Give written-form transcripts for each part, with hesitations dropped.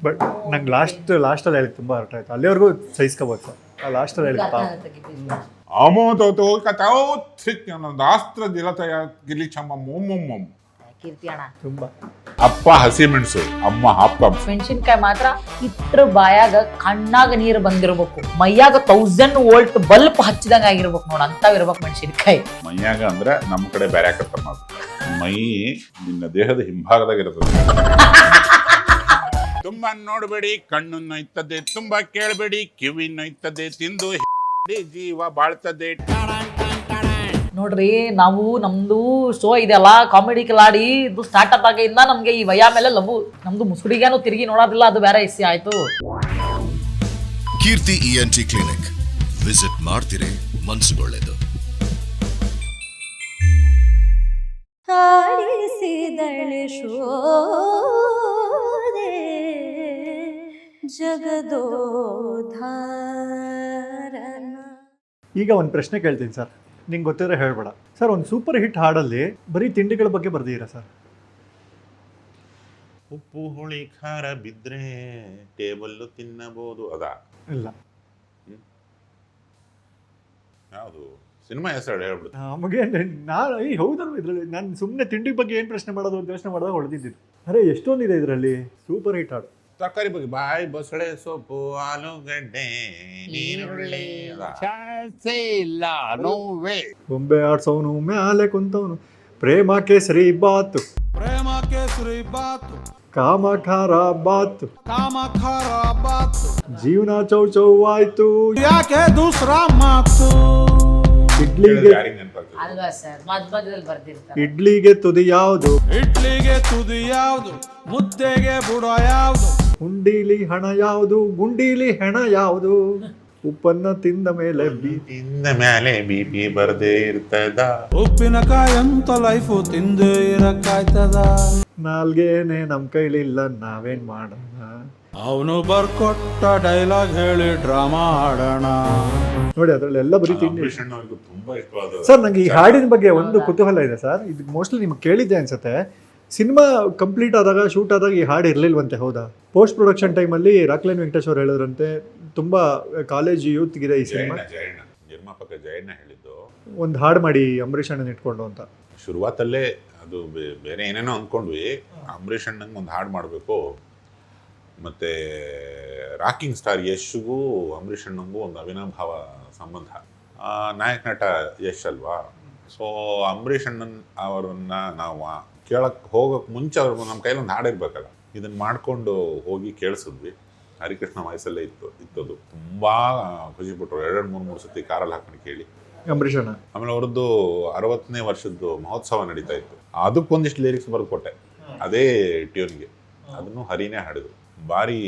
But ನಂಗೆ ಲಾಸ್ಟಲ್ಲಿ ಹೇಳಿದ್ದು ತುಂಬ ಅರ್ಥ ಆಯ್ತು. ಅಲ್ಲಿವರೆಗೂ ಸಹಿಸ್ಕೋಬೋದು ಸರ್. ಲಾಸ್ಟಲ್ಲಿ ಹೇಳಿದ್ದು ಅಮೋದೋ ಕಥಾಸ್ತ್ರ ದಿಲತಯ ಗಿಲಿಚಮ್ಮ ಮೊಮ್ಮೊಮ್ಮಮ್ ಕೀರ್ತಿ ಅಣ್ಣ ತುಂಬ. ಅಪ್ಪ ಹಸಿಮೆಣಸು, ಅಮ್ಮ ಹಪ್ಪ. ಮೆಣಸಿನ್ಕಾಯಿ ಮಾತ್ರ ಇಟ್ರ ಬಾಯಾಗ ಕಣ್ಣಾಗ ನೀರು ಬಂದಿರ್ಬೇಕು, ಮೈಯಾಗ 1000 ವೋಲ್ಟ್ ಬಲ್ಪ್ ಹಚ್ಚಿದಂಗ ಆಗಿರ್ಬೇಕು ನೋಡ, ಅಂತಾವ್ ಇರ್ಬೇಕು ಮೆಣಸಿನ್ಕಾಯಿ ಮೈಯಾಗ ಅಂದ್ರೆ ನಮ್ಮ ಕಡೆ ಬೇರೆ ಹಾಕತ್ತ ಮಾತು. ಮೈ ನಿನ್ನ ದೇಹದ ಹಿಂಭಾಗದಾಗ ಇರ್ತದೆ. ತುಂಬಾ ನೋಡ್ಬೇಡಿ ಕಣ್ಣು ನೋಯ್ತದೆ, ತುಂಬಾ ಕೇಳಬೇಡಿ ಕಿವಿ ನೋಯ್ತದೆ, ತಿಂದು ಜೀವ ಬಾಳ್ತದೆ. ನೋಡ್ರಿ, ನಾವು ನಮ್ದು ಶೋ ಇದೆಯಲ್ಲ ಕಾಮಿಡಿ ಕಿಲಾಡಿ, ಇದು ಸ್ಟಾರ್ಟ್ ಆದಾಗಿಂದ ನಮ್ಗೆ ಈ ವಯ ಮೇಲೆ ಲವ್, ನಮ್ದು ಮುಸುಡಿಗೇನು ತಿರುಗಿ ನೋಡೋದಿಲ್ಲ, ಅದು ಬೇರೆ ಇಸಿ ಆಯ್ತು. ಕೀರ್ತಿ ENT ಕ್ಲಿನಿಕ್ ವಿಸಿಟ್ ಮಾಡ್ತೀರಿ, ಮನ್ಸುಗೊಳ್ಳೆದು. ಈಗ ಒಂದು ಪ್ರಶ್ನೆ ಕೇಳ್ತೀನಿ ಸರ್, ನಿಂಗೆ ಗೊತ್ತಿದ್ರೆ ಹೇಳ್ಬೇಡ ಸರ್. ಒಂದು ಸೂಪರ್ ಹಿಟ್ ಹಾಡಲ್ಲಿ ಬರೀ ತಿಂಡಿಗಳ ಬಗ್ಗೆ ಬರ್ದಿದ್ದೀರಾ ಸರ್? ಉಪ್ಪು ಹುಳಿ ಖಾರ ಬಿದ್ರೆ ಟೇಬಲ್ಲು ತಿನ್ನಬಹುದು, ಅದಾ? ಇಲ್ಲ. ಯಾವುದು ಸಿನಿಮಾ ಹೆಸರು ಹೇಳ್ಬಿಡುತ್ತೆ ನಮಗೆ. ಹೌದಲ್ವ, ಇದರಲ್ಲಿ ನಾನು ಸುಮ್ಮನೆ ತಿಂಡಿ ಬಗ್ಗೆ ಏನು ಪ್ರಶ್ನೆ ಮಾಡೋದು ಅಂತ ಯೋಚನೆ ಮಾಡಿದಾಗ ಹೊಡೆದಿದ್ದು. ಅರೆ ಎಷ್ಟೊಂದಿದೆ ಇದರಲ್ಲಿ ಸೂಪರ್ ಹಿಟ್ ಹಾಡು. ತರಕಾರಿ ಬಗ್ಗೆ ಬಾಯಿ ಬಸಳೆ ಸೊಪ್ಪು, ಆಲೂಗಡ್ಡೆ, ನೀರುಳ್ಳಿ. ಇಲ್ಲ ನೋವೇ. ಬೊಂಬೆ ಆಡ್ಸೋನು ಮ್ಯಾಲೆ ಕುಂತವನು, ಪ್ರೇಮ ಕೇಸರಿ ಬಾತು, ಪ್ರೇಮ ಕೇಸರಿ ಬಾತು, ಕಾಮ ಖಾರ ಬಾತು, ಕಾಮ ಖಾರ ಬಾತು, ಜೀವನ ಚೌ ಚೌ ಆಯ್ತು, ಯಾಕೆ ದೂಸರಾ ಮಾತು. ಇಡ್ಲಿಗೆ ಅಲ್ವಾ ಸರ್, ಮಧ್ಯದಲ್ಲಿ ಬರ್ದಿರ್ತಾರೆ. ಇಡ್ಲಿಗೆ ತುದಿ ಯಾವುದು, ಇಡ್ಲಿಗೆ ತುದಿ ಯಾವುದು, ಮುದ್ದೆಗೆ ಬುಡ ಯಾವುದು, ಉಂಡೀಲಿ ಹಣ ಯಾವುದು, ಗುಂಡೀಲಿ ಹೆಣ ಯಾವುದು, ಉಪ್ಪನ್ನ ತಿಂದ ಮೇಲೆ ತಿಂದ ಮೇಲೆ BP ಬರ್ದೇ ಇರ್ತದ. ಉಪ್ಪಿನಕಾಯಿ ಅಂತ ಲೈಫು ತಿಂದು ಇರಕ್ಕಾಯ್ತದ. ನಾಲ್ಗೇನೆ ನಮ್ ಕೈಲಿಲ್ಲ, ನಾವೇನ್ ಮಾಡೋಣ. ಅವನು ಬರ್ಕೊಟ್ಟ ಡೈಲಾಗ್ ಹೇಳಿ ಡ್ರಾಮಾ ಆಡೋಣ. ನೋಡಿ ಅದ್ರಲ್ಲೆಲ್ಲ ಬರೀ ತಿಂಡಿ. ಅಂಬರೀಷ್ ಅಣ್ಣವ್ರಿಗೂ ತುಂಬಾ ಇಷ್ಟವಾದ ಸರ್ ನಂಗೆ ಈ ಹಾಡಿನ ಬಗ್ಗೆ ಒಂದು ಕುತೂಹಲ ಇದೆ ಸರ್. ಇದು ಮೋಸ್ಟ್ಲಿ ನಿಮ್ಗೆ ಕೇಳಿದ್ದೆ ಅನ್ಸುತ್ತೆ. ಸಿನಿಮಾ ಕಂಪ್ಲೀಟ್ ಆದಾಗ, ಶೂಟ್ ಆದಾಗ ಈ ಹಾಡು ಇರಲಿಲ್ವಂತೆ, ಹೌದಾ? ಪೋಸ್ಟ್ ಪ್ರೊಡಕ್ಷನ್ ಟೈಮಲ್ಲಿ ರಾಕ್ಲೈನ್ ವೆಂಕಟೇಶ್ ಅವ್ರು ಹೇಳಿದ್ರಂತೆ, ತುಂಬ ಕಾಲೇಜ್ ಯೂತ್ಗಿದೆ ಈ ಸಿನಿಮಾ. ಜಯಣ್ಣ ನಿರ್ಮಾಪಕ ಜಯಣ್ಣ ಹೇಳಿದ್ದು, ಒಂದು ಹಾಡು ಮಾಡಿ ಅಂಬರೀಷ್ ಅಣ್ಣನ ಇಟ್ಕೊಂಡು ಅಂತ. ಶುರುವಾತಲ್ಲೇ ಅದು ಬೇರೆ ಏನೇನೋ ಅಂದ್ಕೊಂಡ್ವಿ, ಅಂಬರೀಷ್ ಅಣ್ಣಂಗೆ ಒಂದು ಹಾಡು ಮಾಡಬೇಕು, ಮತ್ತು ರಾಕಿಂಗ್ ಸ್ಟಾರ್ ಯಶ್ಗೂ ಅಂಬರೀಷ್ ಅಣ್ಣಂಗೂ ಒಂದು ಅವಿನಾಭಾವ ಸಂಬಂಧ. ನಾಯಕ ನಟ ಯಶ್ ಅಲ್ವಾ. ಸೊ ಅಂಬರೀಷ್ ಅಣ್ಣನ್ ಅವರನ್ನು ನಾವು ಕೇಳಕ್ಕೆ ಹೋಗೋಕ್ಕೆ ಮುಂಚೆ ಅವ್ರಿಗೆ ನಮ್ಮ ಕೈಲಿ ಒಂದು ಹಾಡಿರ್ಬೇಕಲ್ಲ, ಇದನ್ನು ಮಾಡಿಕೊಂಡು ಹೋಗಿ ಕೇಳಿಸಿದ್ವಿ. ಹರಿಕೃಷ್ಣ ವಾಯ್ಸಲ್ಲೇ ಇತ್ತದು. ತುಂಬ ಖುಷಿಪಟ್ಟರು. 2-3 ಸತಿ ಕಾರಲ್ಲಿ ಹಾಕೊಂಡು ಕೇಳಿ ಅಂಬರೀಷ್ ಅಣ್ಣ. ಆಮೇಲೆ ಅವ್ರದ್ದು 60ನೇ ವರ್ಷದ್ದು ಮಹೋತ್ಸವ ನಡೀತಾ ಇತ್ತು, ಅದಕ್ಕೊಂದಿಷ್ಟು ಲಿರಿಕ್ಸ್ ಬರೆದು ಕೊಟ್ಟೆ ಅದೇ ಟ್ಯೂನ್ಗೆ. ಅದನ್ನು ಹರಿನೇ ಹಾಡಿದ್ರು. ಭಾರಿ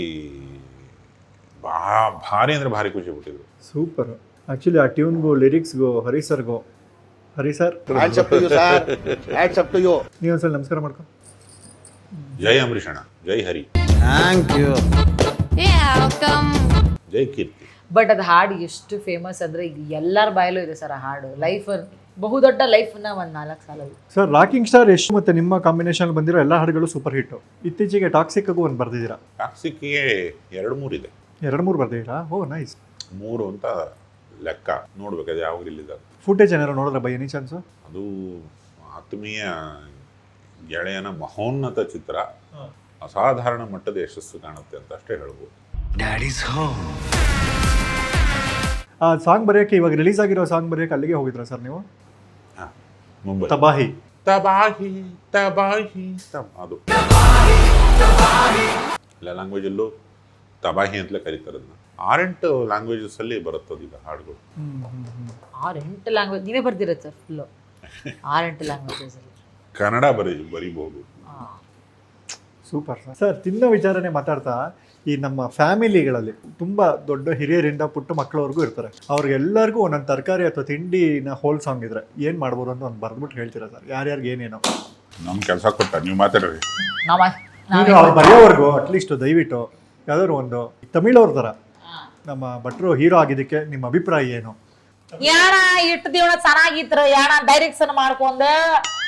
ಅಂದರೆ ಭಾರಿ ಖುಷಿ ಬಿಟ್ಟಿದ್ರು. ಸೂಪರ್. ಆ್ಯಕ್ಚುಲಿ ಆ ಟ್ಯೂನ್ಗೂ ಲಿರಿಕ್ಸ್ಗೂ ಹರಿ ಸರ್ಗೂ. ಹರಿ ಸರ್, ನೀವೊಂದ್ಸಲ ನಮಸ್ಕಾರ ಮಾಡ್ಕೊ. ಜೈ ಅಂಬರೀಷ್ ಅಣ್ಣ, ಜೈ ಹರಿ, ಥ್ಯಾಂಕ್ ಯು, ಜೈ ಕೀರ್ತಿ. ಬಟ್ ಅದು ಹಾಡು ಎಷ್ಟು ಫೇಮಸ್ ಅಂದ್ರೆ ಈಗ ಎಲ್ಲರ ಬಾಯಲ್ಲೂ ಇದೆ ಸರ್ ಆ ಹಾಡು. ಲೈಫ್ ಬಹುದೊಡ್ಡ ಲೈಫ್ನ ಒಂದು 4 ಸಾಲ. ಸರ್ ರಾಕಿಂಗ್ ಸ್ಟಾರ್ ಯಶ್ ಮತ್ತು ನಿಮ್ಮ ಕಾಂಬಿನೇಷನ್ ಬಂದಿರೋ ಎಲ್ಲ ಹಾಡುಗಳು ಸೂಪರ್ ಹಿಟ್ಟು. ಇತ್ತೀಚೆಗೆ ಟಾಕ್ಸಿಕ್ಗೂ ಒಂದು ಬರ್ದಿದ್ದೀರಾ. ಟಾಕ್ಸಿಕ್ಗೆ 2-3 ಇದೆ. 2-3 ಬರ್ದಿದ್ದೀರಾ? ಓ ನೈಸ್. 3 ಅಂತ ಲೆಕ್ಕ. ನೋಡ್ಬೇಕು ಅದು ಯಾವಾಗ ಇಲ್ಲಿದೆ. ಫುಟೇಜ್ ಏನಾರು ನೋಡಿದ್ರೆ ಬೈ ಎನಿ ಚಾನ್ಸು? ಅದು ಆತ್ಮೀಯ ಗೆಳೆಯನ ಮಹೋನ್ನತ ಚಿತ್ರ, ಅಸಾಧಾರಣ ಮಟ್ಟದ ಯಶಸ್ಸು ಕಾಣುತ್ತೆ ಅಂತ ಅಷ್ಟೇ ಹೇಳ್ಬೋದು. ಆ ಸಾಂಗ್ ಬರೆಯೋಕ್ಕೆ, ಇವಾಗ ರಿಲೀಸ್ ಆಗಿರೋ ಸಾಂಗ್ ಬರೆಯೋಕ್ಕೆ ಅಲ್ಲಿಗೆ ಹೋಗಿದ್ರಾ ಸರ್ ನೀವು? ಮುಂಬೈ. ತಬಾಹಿ ಅದು ಎಲ್ಲ ಲ್ಯಾಂಗ್ವೇಜಲ್ಲೂ ತಬಾಹಿ ಅಂತಲೇ ಕರೀತಾರೆ ಅದನ್ನ. 6-8 ಲ್ಯಾಂಗ್ವೇಜಸ್ಸಲ್ಲಿ ಬರುತ್ತದ ಈಗ ಹಾಡುಗಳು. 6-8 ಲ್ಯಾಂಗ್ವೇಜ್ ನೀವೇ ಬರ್ದಿರ ಸರ್? ಫುಲ್ಲು 6-8 ಲ್ಯಾಂಗ್ವೇಜಸ್ ಅಲ್ಲಿ ಕನ್ನಡ ಬರೀಬಹುದು. Super sir. ತಿನ್ನೋ ವಿಚಾರನೆ ಮಾತಾಡ್ತಾ, ಈ ನಮ್ಮ ಫ್ಯಾಮಿಲಿಗಳಲ್ಲಿ ತುಂಬ ದೊಡ್ಡ ಹಿರಿಯರಿಂದ ಪುಟ್ಟ ಮಕ್ಕಳವರೆಗೂ ಇರ್ತಾರೆ. ಅವ್ರಿಗೆಲ್ಲರಿಗೂ ಒಂದೊಂದು ತರಕಾರಿ ಅಥವಾ ತಿಂಡಿನ ಹೋಲ್ ಸಾಂಗ್ ಇದ್ರೆ ಏನು ಮಾಡ್ಬೋದು ಅಂತ ಒಂದು ಬರ್ದ್ಬಿಟ್ಟು ಹೇಳ್ತೀರಾ ಸರ್? ಯಾರ್ಯಾರಿಗೆ ಏನೇನೋ ನಮ್ಮ ಕೆಲಸ ಕೊಟ್ಟ ನೀವು ಮಾತಾಡ್ರಿ. ಅವ್ರು ಬರೆಯೋವರೆಗೂ ಅಟ್ಲೀಸ್ಟ್ ದಯವಿಟ್ಟು ಯಾವ್ದಾದ್ರು ಒಂದು ತಮಿಳವ್ರ ಥರ ನಮ್ಮ ಭಟ್ರು ಹೀರೋ ಆಗಿದ್ದಕ್ಕೆ ನಿಮ್ಮ ಅಭಿಪ್ರಾಯ ಏನು? ಯಾಣ ಇಟ್ಟು ದಿವಸ ಚೆನ್ನಾಗಿತ್ರ, ಯಾಣ ಡೈರೆಕ್ಷನ್ ಮಾಡ್ಕೊಂಡೆ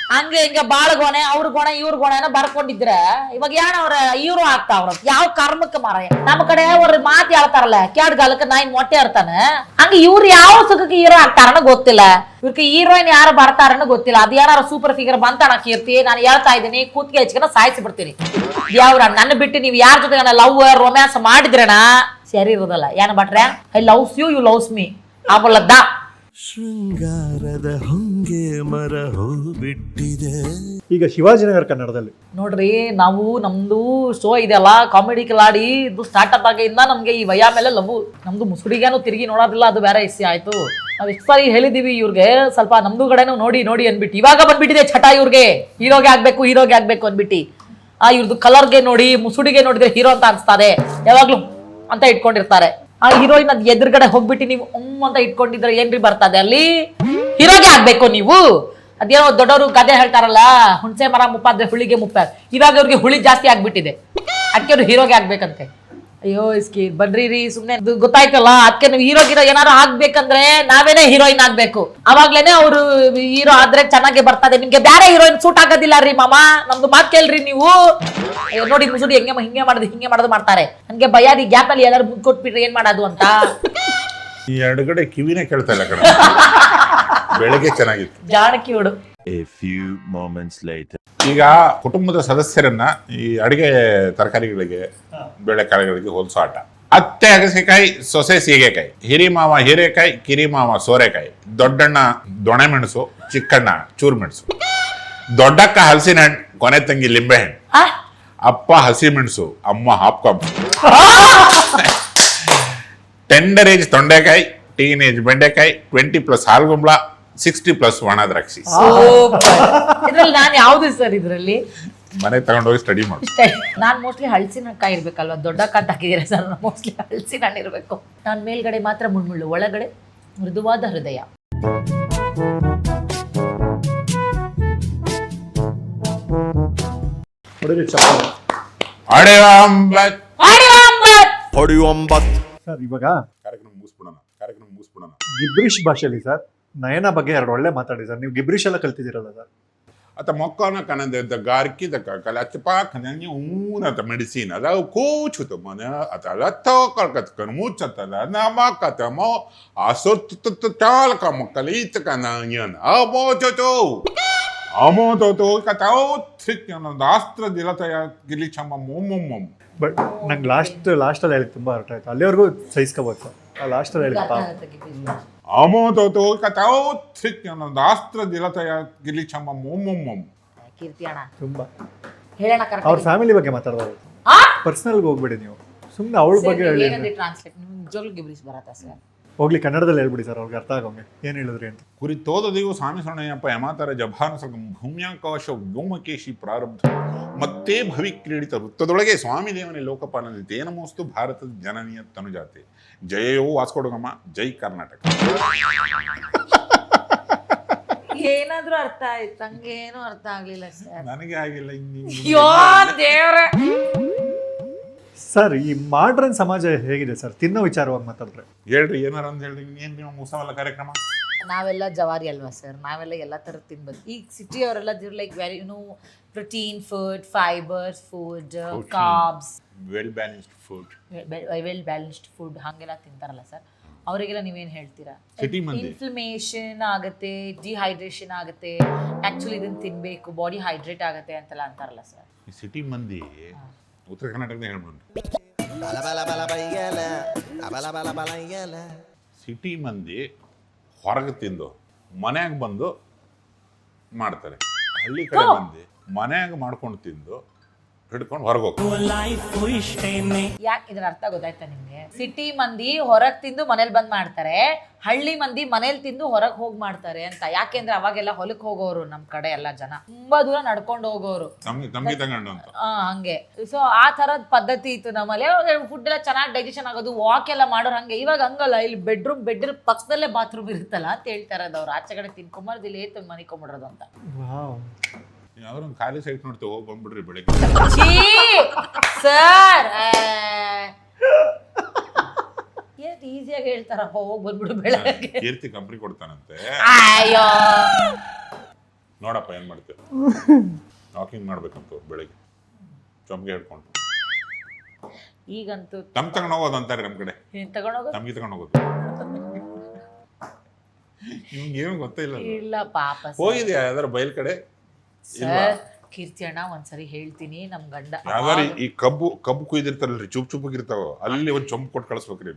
ಹಂಗೆ ಹಿಂಗೆ ಬಾಳ ಗೊಣೆ ಅವ್ರ ಗೊಣೆ ಇವ್ರ ಗೊಣೆನ ಬರ್ಕೊಂಡಿದ್ರೆ ಇವಾಗ ಏನವ್ರ ಇವ್ರು ಆಗ್ತಾವ್ರ ಯಾವ ಕರ್ಮಕ್ಕೆ ಮಾರ ನಮ್ಮ ಕಡೆ ಅವ್ರ ಮಾತು ಹೇಳ್ತಾರಲ್ಲ ಕೆಡ್ಗಾಲಕ್ಕೆ ನಾಯಿ ಮೊಟ್ಟೆ ಇರ್ತಾನೆ ಹಂಗೆ ಇವ್ರು ಯಾವ ಸುಖಕ್ಕೆ ಹೀರೋ ಆಗ್ತಾರನ್ನ ಗೊತ್ತಿಲ್ಲ ಇವ್ರಿಗೆ ಹೀರೋಯಿನ್ ಯಾರು ಬರ್ತಾರನ್ನ ಗೊತ್ತಿಲ್ಲ ಅದ್ ಯಾರು ಸೂಪರ್ ಫಿಗರ್ ಬಂತಾಣ ಕೀರ್ತಿ ನಾನು ಹೇಳ್ತಾ ಇದ್ದೀನಿ ಕೂತ್ಗೆ ಹಚ್ಕೊಂಡ ಸಾಯಿಸಿ ಬಿಡ್ತೀನಿ ಯಾವ್ರ ನನ್ನ ಬಿಟ್ಟು ನೀವು ಯಾರ ಜೊತೆ ಲವ್ ರೊಮ್ಯಾನ್ಸ್ ಮಾಡಿದ್ರೇನ ಸರಿ ಇರೋದಲ್ಲ ಏನ್ ಬಟ್ರೆ I loves you you loves me ಆಬಲ್ಲದ್ದ ಶೃಂಗಾರದ ಹೊಂಗೆ ಮರ ಹೂ ಬಿಟ್ಟಿದೆ. ಈಗ ಶಿವಾಜಿನಗರ ಕನ್ನಡದಲ್ಲಿ ನೋಡ್ರಿ ನಾವು ನಮ್ದು ಶೋ ಇದೆಲ್ಲ ಕಾಮಿಡಿ ಕಿಲಾಡಿ ಇದು ಸ್ಟಾರ್ಟ್ಅಪ್ ಆಗಿಂದ ನಮ್ಗೆ ಈ ವಯ ಮೇಲೆ ಲವ್ ನಮ್ದು ಮುಸುಡಿಗೇನು ತಿರುಗಿ ನೋಡೋದಿಲ್ಲ ಅದು ಬೇರೆ ಇಸ್ಸಿ ಆಯ್ತು ನಾವ್ ಎಷ್ಟು ಸಾರಿ ಹೇಳಿದೀವಿ ಇವ್ರಿಗೆ ಸ್ವಲ್ಪ ನಮ್ದು ಕಡೆನೂ ನೋಡಿ ನೋಡಿ ಅನ್ಬಿಟ್ಟು ಇವಾಗ ಬಂದ್ಬಿಟ್ಟಿದೆ ಚಟ ಇವ್ರಿಗೆ ಹೀರೋಗೆ ಆಗ್ಬೇಕು ಅನ್ಬಿಟ್ಟು ಇವ್ರದ್ದು ಕಲರ್ಗೆ ನೋಡಿ ಮುಸುಡಿಗೆ ನೋಡಿದ್ರೆ ಹೀರೋ ಅಂತ ಅನ್ಸ್ತಾರೆ ಯಾವಾಗ್ಲೂ ಅಂತ ಇಟ್ಕೊಂಡಿರ್ತಾರೆ ಆ ಹೀರೋಯಿನ್ ಅದ್ ಎದುರುಗಡೆ ಹೋಗ್ಬಿಟ್ಟು ನೀವು ಅಂತ ಇಟ್ಕೊಂಡಿದ್ರೆ ಏನ್ರಿ ಬರ್ತದೆ ಅಲ್ಲಿ ಹೀರೋಗೆ ಆಗ್ಬೇಕು ನೀವು ಅದೇನೋ ದೊಡ್ಡವರು ಗಾದೆ ಹೇಳ್ತಾರಲ್ಲ ಹುಣಸೆ ಮರ ಮುಪ್ಪಾದ್ರೆ ಹುಳಿಗೆ ಮುಪ್ಪ ಇವಾಗ ಅವ್ರಿಗೆ ಹುಳಿ ಜಾಸ್ತಿ ಆಗ್ಬಿಟ್ಟಿದೆ ಅದಕ್ಕೆ ಅವ್ರು ಹೀರೋಗೆ ಆಗ್ಬೇಕಂತೆ ಅಯ್ಯೋ ಇಸ್ಕಿ ಬನ್ರಿ ರೀ ಸುಮ್ನೆ ಗೊತ್ತಾಯ್ತಲ್ಲ ಅದಕ್ಕೆ ನೀವು ಹೀರೋಗಿರೋ ಏನಾರು ಆಗ್ಬೇಕಂದ್ರೆ ನಾವೇನೆ ಹೀರೋಯಿನ್ ಆಗ್ಬೇಕು ಅವಾಗ್ಲೇನೆ ಅವ್ರು ಹೀರೋ ಆದ್ರೆ ಚೆನ್ನಾಗಿ ಬರ್ತದೆ ನಿಮ್ಗೆ ಬೇರೆ ಹೀರೋಯಿನ್ ಸೂಟ್ ಆಗೋದಿಲ್ಲ ರೀ ಮಾಮ ನಮ್ದು ಮಾತ್ ಕೇಳ್ರಿ ನೀವು ನೋಡಿ ಮುಸುಡಿ ಹಿಂಗೆ ಮಾಡೋದು ಮಾಡ್ತಾರೆ ನನ್ಗೆ ಭಯ ಈ ಗ್ಯಾಪ್ ಅಲ್ಲಿ ಎಲ್ಲರೂ ಮುಂದ್ ಕೊಟ್ಬಿಟ್ರೆ ಏನ್ ಮಾಡೋದು ಅಂತ ಈ ಎಡಗಡೆ ಕಿವಿನೇ ಕೇಳ್ತಾ ಇಲ್ಲ ಕಣ ಬೆಳಗ್ಗೆ ಚೆನ್ನಾಗಿತ್ತು ಜಾಣಕಿ ಹುಡು A few moments later. ಈಗ ಕುಟುಂಬದ ಸದಸ್ಯರನ್ನ ಈ ಅಡಿಗೆ ತರಕಾರಿಗಳಿಗೆ ಬೇಳೆಕಾಳುಗಳಿಗೆ ಹೋಲಿಸೋ ಆಟ ಅತ್ತೆ ಅಗಸೆಕಾಯಿ ಸೊಸೆ ಸೀಗೆಕಾಯಿ ಹಿರಿಮಾವ ಹೀರೆಕಾಯಿ ಕಿರಿಮಾವ ಸೋರೆಕಾಯಿ ದೊಡ್ಡಣ್ಣ ದೊಣೆ ಮೆಣಸು ಚಿಕ್ಕಣ್ಣ ಚೂರು ಮೆಣಸು ದೊಡ್ಡಕ್ಕ ಹಲಸಿನ ಹಣ್ಣು ಕೊನೆ ತಂಗಿ ಲಿಂಬೆ ಹಣ್ಣು ಅಪ್ಪ ಹಸಿ ಮೆಣಸು ಅಮ್ಮ ಹಾಪ್ಕಾಮ್ ಟೆಂಡರ್ ಏಜ್ ತೊಂಡೆಕಾಯಿ ಟೀನೇಜ್ ಬೆಂಡೆಕಾಯಿ 20+ ಹಾಲ್ಗುಂಬ್ಳ 60+ ಒಣ ದ್ರಾಕ್ಷಿ ಇದ್ರಲ್ಲಿ ನಾನು ಯಾವ್ದು ಸರ್ ಇದ್ರಲ್ಲಿ ಮನೆ ತಗೊಂಡೋಗಿ ಸ್ಟಡಿ ಮಾಡು ನಾನ್ ಮೋಸ್ಟ್ಲಿ ಹಳಸಿನ ಕಾಯಿ ಇರ್ಬೇಕಲ್ವಾ ದೊಡ್ಡ ಕಾಟ್ ಹಾಕಿದೀರ ಸರ್ ಮೋಸ್ಟ್ಲಿ ಹಳಸಿನ ಹಣ್ಣು ಇರ್ಬೇಕು ನಾನ್ ಮೇಲ್ಗಡೆ ಮಾತ್ರ ಮುಳ್ಳು ಒಳಗಡೆ ಮೃದುವಾದ ಹೃದಯ ಸರ್ ಇವಾಗ ಕಾರ್ಯಕ್ರಮ ಮುಗಿಸ್ಬಿಡೋಣ ಗಿಬ್ರಿಷ್ ಭಾಷೆಯಲ್ಲಿ ಸರ್ ನಯನ ಬಗ್ಗೆ 2 ಒಳ್ಳೆ ಮಾತಾಡಿ ಸರ್ ನೀವು ಗಿಬ್ರಿಷ್ ಎಲ್ಲ ಕಲ್ತಿದ್ದೀರಲ್ಲ ಸರ್ ಅತ್ತ ಮೊಕ್ಕನ ಕನದ ಗಾರ್ಕಿ ಕಲ ಚಪಾಕನಿ ಊನತ ಮೆಡಿಸಿನ್ ಅದ ಕೂಚುತ ಮನ ಅತಲ ತೋಕಲ್ಕತ್ಕನ ಮುಚ್ಚತಲ ನಮಕತಮೋ ಅಸೊತ್ತು ಚಾಲಕ ಮಕ್ಕಳು ಈತ ಕನಯನ್ ಅಮೋತೋ ಕತಾವು ಅಸ್ತ್ರ ದಿಲತಯ ಗಿಲಿಚಮ್ಮ ಮೊಮ್ಮೊಮ್ಮಂ ಬಟ್ ನಂಗೆ ಲಾಸ್ಟಲ್ಲಿ ಹೇಳಿ ತುಂಬ ಅರ್ಥ ಆಯ್ತು ಅಲ್ಲಿವರೆಗೂ ಸಹಿಸ್ಕೋಬೋದು ಸರ್ ಆ ಲಾಸ್ಟಲ್ಲಿ ಹೇಳಿಪ್ಪ ಅಮೋತೋ ಕತಾವು ಅಸ್ತ್ರ ದಿಲತಯ ಗಿಲಿಚಮ್ಮ ಮೊಮ್ಮೊಮ್ಮಂ ಕೀರ್ತಿ ಅಣ್ಣ ತುಂಬ ಹೇಳೋಣ ಅವ್ರ ಫ್ಯಾಮಿಲಿ ಬಗ್ಗೆ ಮಾತಾಡ್ಬೋದು ಪರ್ಸನಲ್ಗೆ ಹೋಗ್ಬಿಡಿ ನೀವು ಸುಮ್ಮನೆ ಅವಳ ಬಗ್ಗೆ ಹೇಳಿ ಟ್ರಾನ್ಸ್ಲೇಟ್ ನಿಜವಾಗ್ಲೂ ಗಿಬ್ರಿಸ್ ಬರತ್ತಾ ಸರ್ ಹೋಗ್ಲಿ ಕನ್ನಡದಲ್ಲಿ ಹೇಳ್ಬಿಡಿ ಸರ್ ಅವ್ರಿಗೆ ಅರ್ಥ ಆಗೋಂಗೆ ಏನು ಹೇಳಿದ್ರಿ ಅಂತ ಕುರಿತೋದದಿಗೂ ಸ್ವಾಮಿ ಶರಣಯ್ಯಪ್ಪ ಯಮಾತರ ಜಭಾನಸರ್ಗಂ ಭೂಮ್ಯಾಂಕಾಶ ವ್ಯೋಮಕೇಶಿ ಪ್ರಾರಬ್ಧ ಮತ್ತೆ ಭವಿಕ್ರೀಡಿತ ವೃತ್ತದೊಳಗೆ ಸ್ವಾಮಿ ದೇವನೇ ಲೋಕಪಾಲನೆ ತೇನಮೋಸ್ತು ಭಾರತದ ಜನನೀಯ ತನುಜಾತೆ ಜಯೋ ವಾಸ್ಕೋಡಗಮ್ಮ ಜೈ ಕರ್ನಾಟಕ ಏನಾದ್ರೂ ಅರ್ಥ ಆಯ್ತು ನಂಗೇನು ಅರ್ಥ ಆಗ್ಲಿಲ್ಲ ಸರ್ ನನಗೆ ಆಗಿಲ್ಲ ಅಯ್ಯೋ ದೇವ್ರ ಸರ್ ಈ ಮಾಡ್ರನ್ ಸಮಾಜ ಹೇಗಿದೆ ಸರ್ ತಿನ್ನೋ ವಿಚಾರವಾಗಿ ಮಾತಾಡಿದ್ರೆ ಹೇಳ್ರಿ ಏನಾರ ಅಂತ ಹೇಳ್ರಿ ಏನ್ ನೀವು ಮುಸವಲ್ಲ ಕಾರ್ಯಕ್ರಮ ನಾವೆಲ್ಲ ಜವಾರಿ ಅಲ್ವಾ ಸರ್ ನಾವೆಲ್ಲ ಎಲ್ಲ ಥರದ್ದು ತಿನ್ಬೋದು ಈಗ ಸಿಟಿ ಅವರೆಲ್ಲ like very protein food fibres food carbs well balanced food well balanced food ಹಾಗೆಲ್ಲ ತಿಂತಾರಲ್ಲ ಸರ್ ಅವರಿಗೆಲ್ಲ ನೀವೇನು ಹೇಳ್ತೀರಾ ಸಿಟಿ ಮಂದಿ ಇನ್ಫ್ಲಮೇಷನ್ ಆಗುತ್ತೆ ಡಿಹೈಡ್ರೇಷನ್ ಆಗುತ್ತೆ ಆ್ಯಕ್ಚುಲಿ ಇದನ್ನು ತಿನ್ನಬೇಕು ಬಾಡಿ ಹೈಡ್ರೇಟ್ ಆಗುತ್ತೆ ಅಂತೆಲ್ಲ ಅಂತಾರಲ್ಲ ಸರ್ ಈ ಸಿಟಿ ಮಂದಿ ಉತ್ತರ ಕರ್ನಾಟಕದ ಹೇಳ್ಬಿಡ್ರಿ ಸಿಟಿ ಮಂದಿ ಹೊರಗೆ ತಿಂದು ಮನ್ಯಾಗ ಬಂದು ಮಾಡ್ತಾರೆ ಹಳ್ಳಿ ಕಡೆ ಮಂದಿ ಮನ್ಯಾಗ ಮಾಡ್ಕೊಂಡು ತಿಂದು ಹಿಡ್ಕೊಂಡು ಹೊರಗೆ ಹೋಗ್ತಾರೆ ಯಾಕೆ ಇದ್ರ ಅರ್ಥ ಗೊತ್ತಾಯ್ತಾ ನಿಮ್ಗೆ ಸಿಟಿ ಮಂದಿ ಹೊರಗ್ ತಿಂದು ಮನೇಲಿ ಬಂದ್ ಮಾಡ್ತಾರೆ ಹಳ್ಳಿ ಮಂದಿ ಮನೇಲಿ ತಿಂದು ಹೊರಗ್ ಹೋಗಿ ಮಾಡ್ತಾರೆ ಅಂತ ಯಾಕೆಂದ್ರೆ ಅವಾಗೆಲ್ಲ ಹೊಲಕ್ ಹೋಗೋರು ನಮ್ ಕಡೆ ಎಲ್ಲ ಜನ ತುಂಬಾ ದೂರ ನಡ್ಕೊಂಡು ಹೋಗೋರು ತಮ್ಗೆ ತಗೊಂಡು ಅಂತ ಹಂಗೆ ಸೊ ಆ ತರದ್ ಪದ್ಧತಿ ಇತ್ತು ನಮ್ಮಲ್ಲಿ ಫುಡ್ ಎಲ್ಲ ಚೆನ್ನಾಗಿ ಡೈಜೆಷನ್ ಆಗೋದು ವಾಕ್ ಎಲ್ಲ ಮಾಡೋರು ಹಂಗೆ ಇವಾಗ ಹಂಗಲ್ಲ ಇಲ್ಲಿ ಬೆಡ್ರೂಮ್ ಪಕ್ಕದಲ್ಲೇ ಬಾತ್ರೂಮ್ ಇರುತ್ತಲ್ಲ ಅಂತ ಹೇಳ್ತಾ ಇರೋದು ಅವ್ರು ಆಚೆ ಕಡೆ ತಿನ್ಕೊಂಬಾರ್ದು ಇಲ್ಲಿ ಏತ್ ಮನಿಕೊಂಬಿಡೋದು ಅಂತ ಯಾವ್ದೊಂದು ಖಾಲಿ ಸೈಟ್ ನೋಡ್ತೇವೆ ಹೋಗಿ ಬಂದ್ಬಿಡ್ರಿ ಬೆಳಿಗ್ಗೆ ಸರ್ ಏನ್ ಈಸಿಯಾಗಿ ಹೇಳ್ತಾರಪ್ಪ ಹೋಗಿ ಬಂದ್ಬಿಡು ಬೆಳಗ್ಗೆ ಕೀರ್ತಿ ಕಂಪ್ನಿ ಕೊಡ್ತಾನಂತೆ ಅಯ್ಯೋ ನೋಡಪ್ಪ ಏನು ಮಾಡ್ತೀವಿ. ವಾಕಿಂಗ್ ಮಾಡ್ಬೇಕಂತ ಬೆಳಿಗ್ಗೆ ಚೊಂಬಿಗೆ ಹಿಡ್ಕೊಂಡು ಈಗಂತೂ ತಗೊಂಡು ಹೋಗೋದು ಅಂತಾರೆ ನಮ್ಮ ಕಡೆ. ಏನ್ ತಗೊಂಡೋಗೋದು? ತಮ್ಗೆ ತಗೊಂಡು ಹೋಗೋದು. ನಿಮ್ಗೆ ಏನು ಗೊತ್ತಿಲ್ಲ. ಇಲ್ಲ ಪಾಪ ಹೋಗಿದೆ ಯಾವ್ದಾರು ಬಯಲ್ ಕಡೆ. ಸರ್. ಕೀರ್ತಿ ಅಣ್ಣ ಒಂದ್ಸರಿ ಹೇಳ್ತೀನಿ ನಮ್ ಗಂಡ ಯಾವ್ದಾರು ಈ ಕಬ್ಬು ಕುಯ್ದಿರ್ತಾರಲ್ರಿ, ಚುಪ್ಗಿರ್ತಾವ, ಅಲ್ಲಿ ಒಂದು ಚೊಂಬು ಕೊಟ್ಟು ಕಳಿಸ್ಬೇಕ್ರಿ.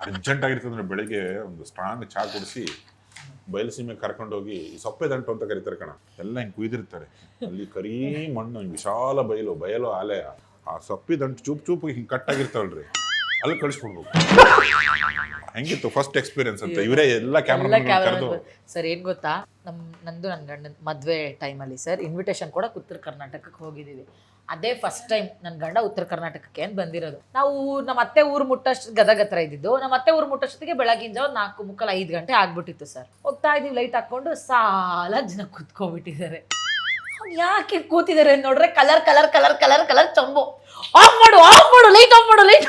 ಅರ್ಜೆಂಟ್ ಆಗಿರ್ತದ್ರೆ ಬೆಳಿಗ್ಗೆ ಒಂದು ಸ್ಟ್ರಾಂಗ್ ಚಹಾ ಕುಡಿಸಿ ಬಯಲುಸೀಮೆ ಕರ್ಕೊಂಡೋಗಿ ಈ ಸೊಪ್ಪೆ ದಂಟು ಅಂತ ಕರೀತಾರೆ ಕಣ, ಎಲ್ಲ ಹಿಂಗೆ ಕುಯ್ದಿರ್ತಾರೆ. ಅಲ್ಲಿ ಕರೀ ಮಣ್ಣು, ಹಿಂಗೆ ವಿಶಾಲ ಬಯಲು ಆಲೆ, ಆ ಸೊಪ್ಪಿ ದಂಟು ಚೂಪಿಗೆ ಹಿಂಗೆ ಕಟ್ಟಾಗಿರ್ತಾವಲ್ರಿ, ಅಲ್ಲಿ ಕಳಿಸ್ಕೊಡ್ಬೇಕು. ಹೆಂಗಿತ್ತು ಫಸ್ಟ್ ಎಕ್ಸ್ಪೀರಿಯನ್ಸ್ ಅಂತ ಇವರೇ ಎಲ್ಲ ಕ್ಯಾಮ್ರಾ ಕರೆದು. ಸರ್ ಏನ್ ಗೊತ್ತಾ, ನಂದು ನನ್ನ ಗಂಡನ ಮದ್ವೆ ಟೈಮಲ್ಲಿ ಸರ್ ಇನ್ವಿಟೇಷನ್ ಕೂಡ ಉತ್ತರ ಕರ್ನಾಟಕಕ್ಕೆ ಹೋಗಿದ್ದೀವಿ. ಅದೇ ಫಸ್ಟ್ ಟೈಮ್ ನನ್ನ ಗಂಡ ಉತ್ತರ ಕರ್ನಾಟಕಕ್ಕೆ ಅಂತ ಬಂದಿರೋದು. ನಾವು ನಮ್ಮ ಅತ್ತೆ ಊರು ಮುಟ್ಟಷ್ಟು ಗದಗ ಹತ್ರ ಇದ್ದಿದ್ದು. ನಮ್ಮ ಅತ್ತೆ ಊರು ಮುಟ್ಟಷ್ಟೊತ್ತಿಗೆ ಬೆಳಗಿನ ಜಾವ 4:45 ಗಂಟೆ ಆಗ್ಬಿಟ್ಟಿತ್ತು ಸರ್. ಹೋಗ್ತಾ ಇದೀವಿ, ಲೈಟ್ ಹಾಕೊಂಡು ಸಾಲ ಜನ ಕುತ್ಕೊಂಡ್ಬಿಟ್ಟಿದ್ದಾರೆ. ಯಾಕೆ ಕೂತಿದ್ದಾರೆ ನೋಡ್ರೆ colour colour colour colour colour ಚಂಬು. ಆಫ್ ಮಾಡು ಲೈಟ್ ಆಫ್ ಮಾಡು ಲೈಟ್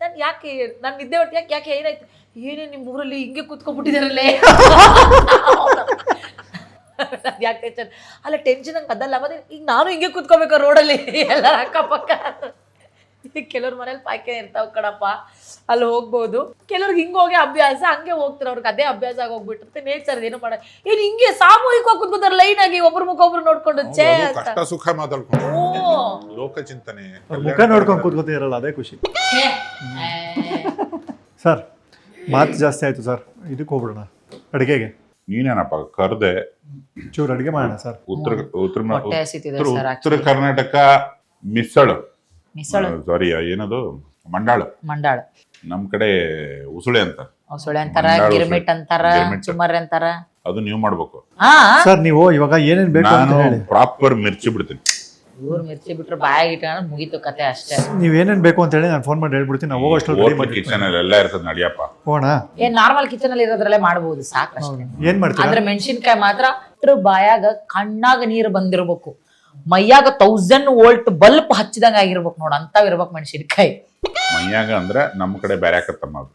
ನಾನು ಯಾಕೆ ನಾನು ನಿದ್ದೆ ಹೊಟ್ಟು ಯಾಕೆ ಏನಾಯ್ತು, ಏನೇ ನಿಮ್ಮ ಊರಲ್ಲಿ ಹಿಂಗೆ ಕೂತ್ಕೊಂಡ್ಬಿಟ್ಟಿದಾರಲ್ಲೇ. ಯಾಕೆ ಟೆನ್ಷನ್ ಅಲ್ಲ, ಟೆನ್ಷನ್ ಹಂಗೆ ಅದಲ್ಲ. ಮತ್ತೆ ಈಗ ನಾನು ಹಿಂಗೆ ಕೂತ್ಕೋಬೇಕು ರೋಡಲ್ಲಿ ಎಲ್ಲ ಅಕ್ಕಪಕ್ಕ. ಕೆಲವ್ರ ಮನೇಲಿ ಪಾಯ್ಕೆ ಇರ್ತಾವ ಕಣಪ್ಪ, ಅಲ್ಲಿ ಹೋಗ್ಬೋದು. ಕೆಲವ್ರಿಗೆ ಹಿಂಗೆ ಹೋಗಿ ಅಭ್ಯಾಸ, ಹಂಗೆ ಹೋಗ್ತಾರೆ, ಅವ್ರಿಗೆ ಅದೇ ಅಭ್ಯಾಸ ಆಗಿ ಹೋಗ್ಬಿಟ್ಟಿರುತ್ತೆ. ನೇಚರ್ ಏನು ಮಾಡ ಏನು ಹಿಂಗೆ ಸಾಮೂಹಿಕವಾಗಿ ಕೂತ್ಕೋತಾರೆ ಲೈನ್ ಆಗಿ, ಒಬ್ರು ಮುಖ ಒಬ್ರು ನೋಡ್ಕೊಂಡು ಛೇ ಅಂತ. ಕಷ್ಟ ಸುಖ ಮಾತಾಡ್ಕೊಂಡು ಲೋಕ ಚಿಂತನೆ ಮುಖ ನೋಡ್ಕೊಂಡು ಕೂತ್ಕೋತಿರಲ್ಲ, ಅದೇ ಖುಷಿ. ಸರ್ ಮಾತು ಜಾಸ್ತಿ ಆಯ್ತು ಸರ್, ಇದಕ್ಕೆ ಹೋಗ್ಬಿಡೋಣ ಅಡುಗೆಗೆ. ನೀನೇನಪ್ಪ ಕರ್ದೆ ಚೂರು ಅಡುಗೆ ಮಾಡೋಣ ಸರ್. ಉತ್ತರ ಕರ್ನಾಟಕ ಮಿಸಳು, ಸಾರಿ ಏನದು ಮಂಡಾಳ, ನಮ್ ಕಡೆ ಉಸುಳೆ ಅಂತ, ಗಿರ್ಮಿಟ್ ಅಂತಾರ, ಚುಮರ್ ಅಂತಾರ. ಅದು ನೀವು ಮಾಡ್ಬೇಕು ಸರ್. ನೀವು ಇವಾಗ ಏನೇನ್ ಬೇಕು ಅಂತ ಹೇಳಿ. ಪ್ರಾಪರ್ ಮಿರ್ಚಿ ಬಿಡ್ತೀನಿ. ಊರ್ ಮಿರ್ಚಿ ಬಿಟ್ರೆ ಬಾಯಾಗಿ ಇಟ್ಕೊಂಡು ಮುಗೀತು ಕತೆ ಅಷ್ಟೇ. ನೀವ್ ಏನೇನ್ ಬೇಕು ಅಂತ ಹೇಳಿ ನಾನು ಫೋನ್ ಮಾಡಿ ಹೇಳ್ಬಿಡ್ತೀನಿ. ನಾವು ಹೋಗೋಷ್ಟು ಕಿಚನ್ ಅಲ್ಲಿ ಎಲ್ಲ ಇರ್ತದೆ, ನಡಿಯಪ್ಪ ಹೋಗೋಣ. ಏನ್ ನಾರ್ಮಲ್ ಕಿಚನ್ ಅಲ್ಲಿ ಇರೋದ್ರಲ್ಲೇ ಮಾಡ್ಬೋದು, ಸಾಕಷ್ಟೇ. ಏನ್ ಮಾಡ್ತೀರಾ? ಅಂದ್ರೆ ಮೆಣಸಿನ್ಕಾಯಿ ಮಾತ್ರ ಬಾಯಾಗ ಕಣ್ಣಾಗ ನೀರು ಬಂದಿರ್ಬೇಕು, ಮೈಯಾಗ 1000 ವೋಲ್ಟ್ ಬಲ್ಪ್ ಹಚ್ಚಿದಂಗ ಆಗಿರ್ಬೇಕು ನೋಡ, ಅಂತಾವ್ ಇರ್ಬೇಕು ಮೆಣಸಿನ್ಕಾಯಿ ಮೈಯಾಗ. ಅಂದ್ರೆ ನಮ್ಮ ಕಡೆ ಬೇರೆ ಆಕತ್ತಮ್ಮ, ಅದು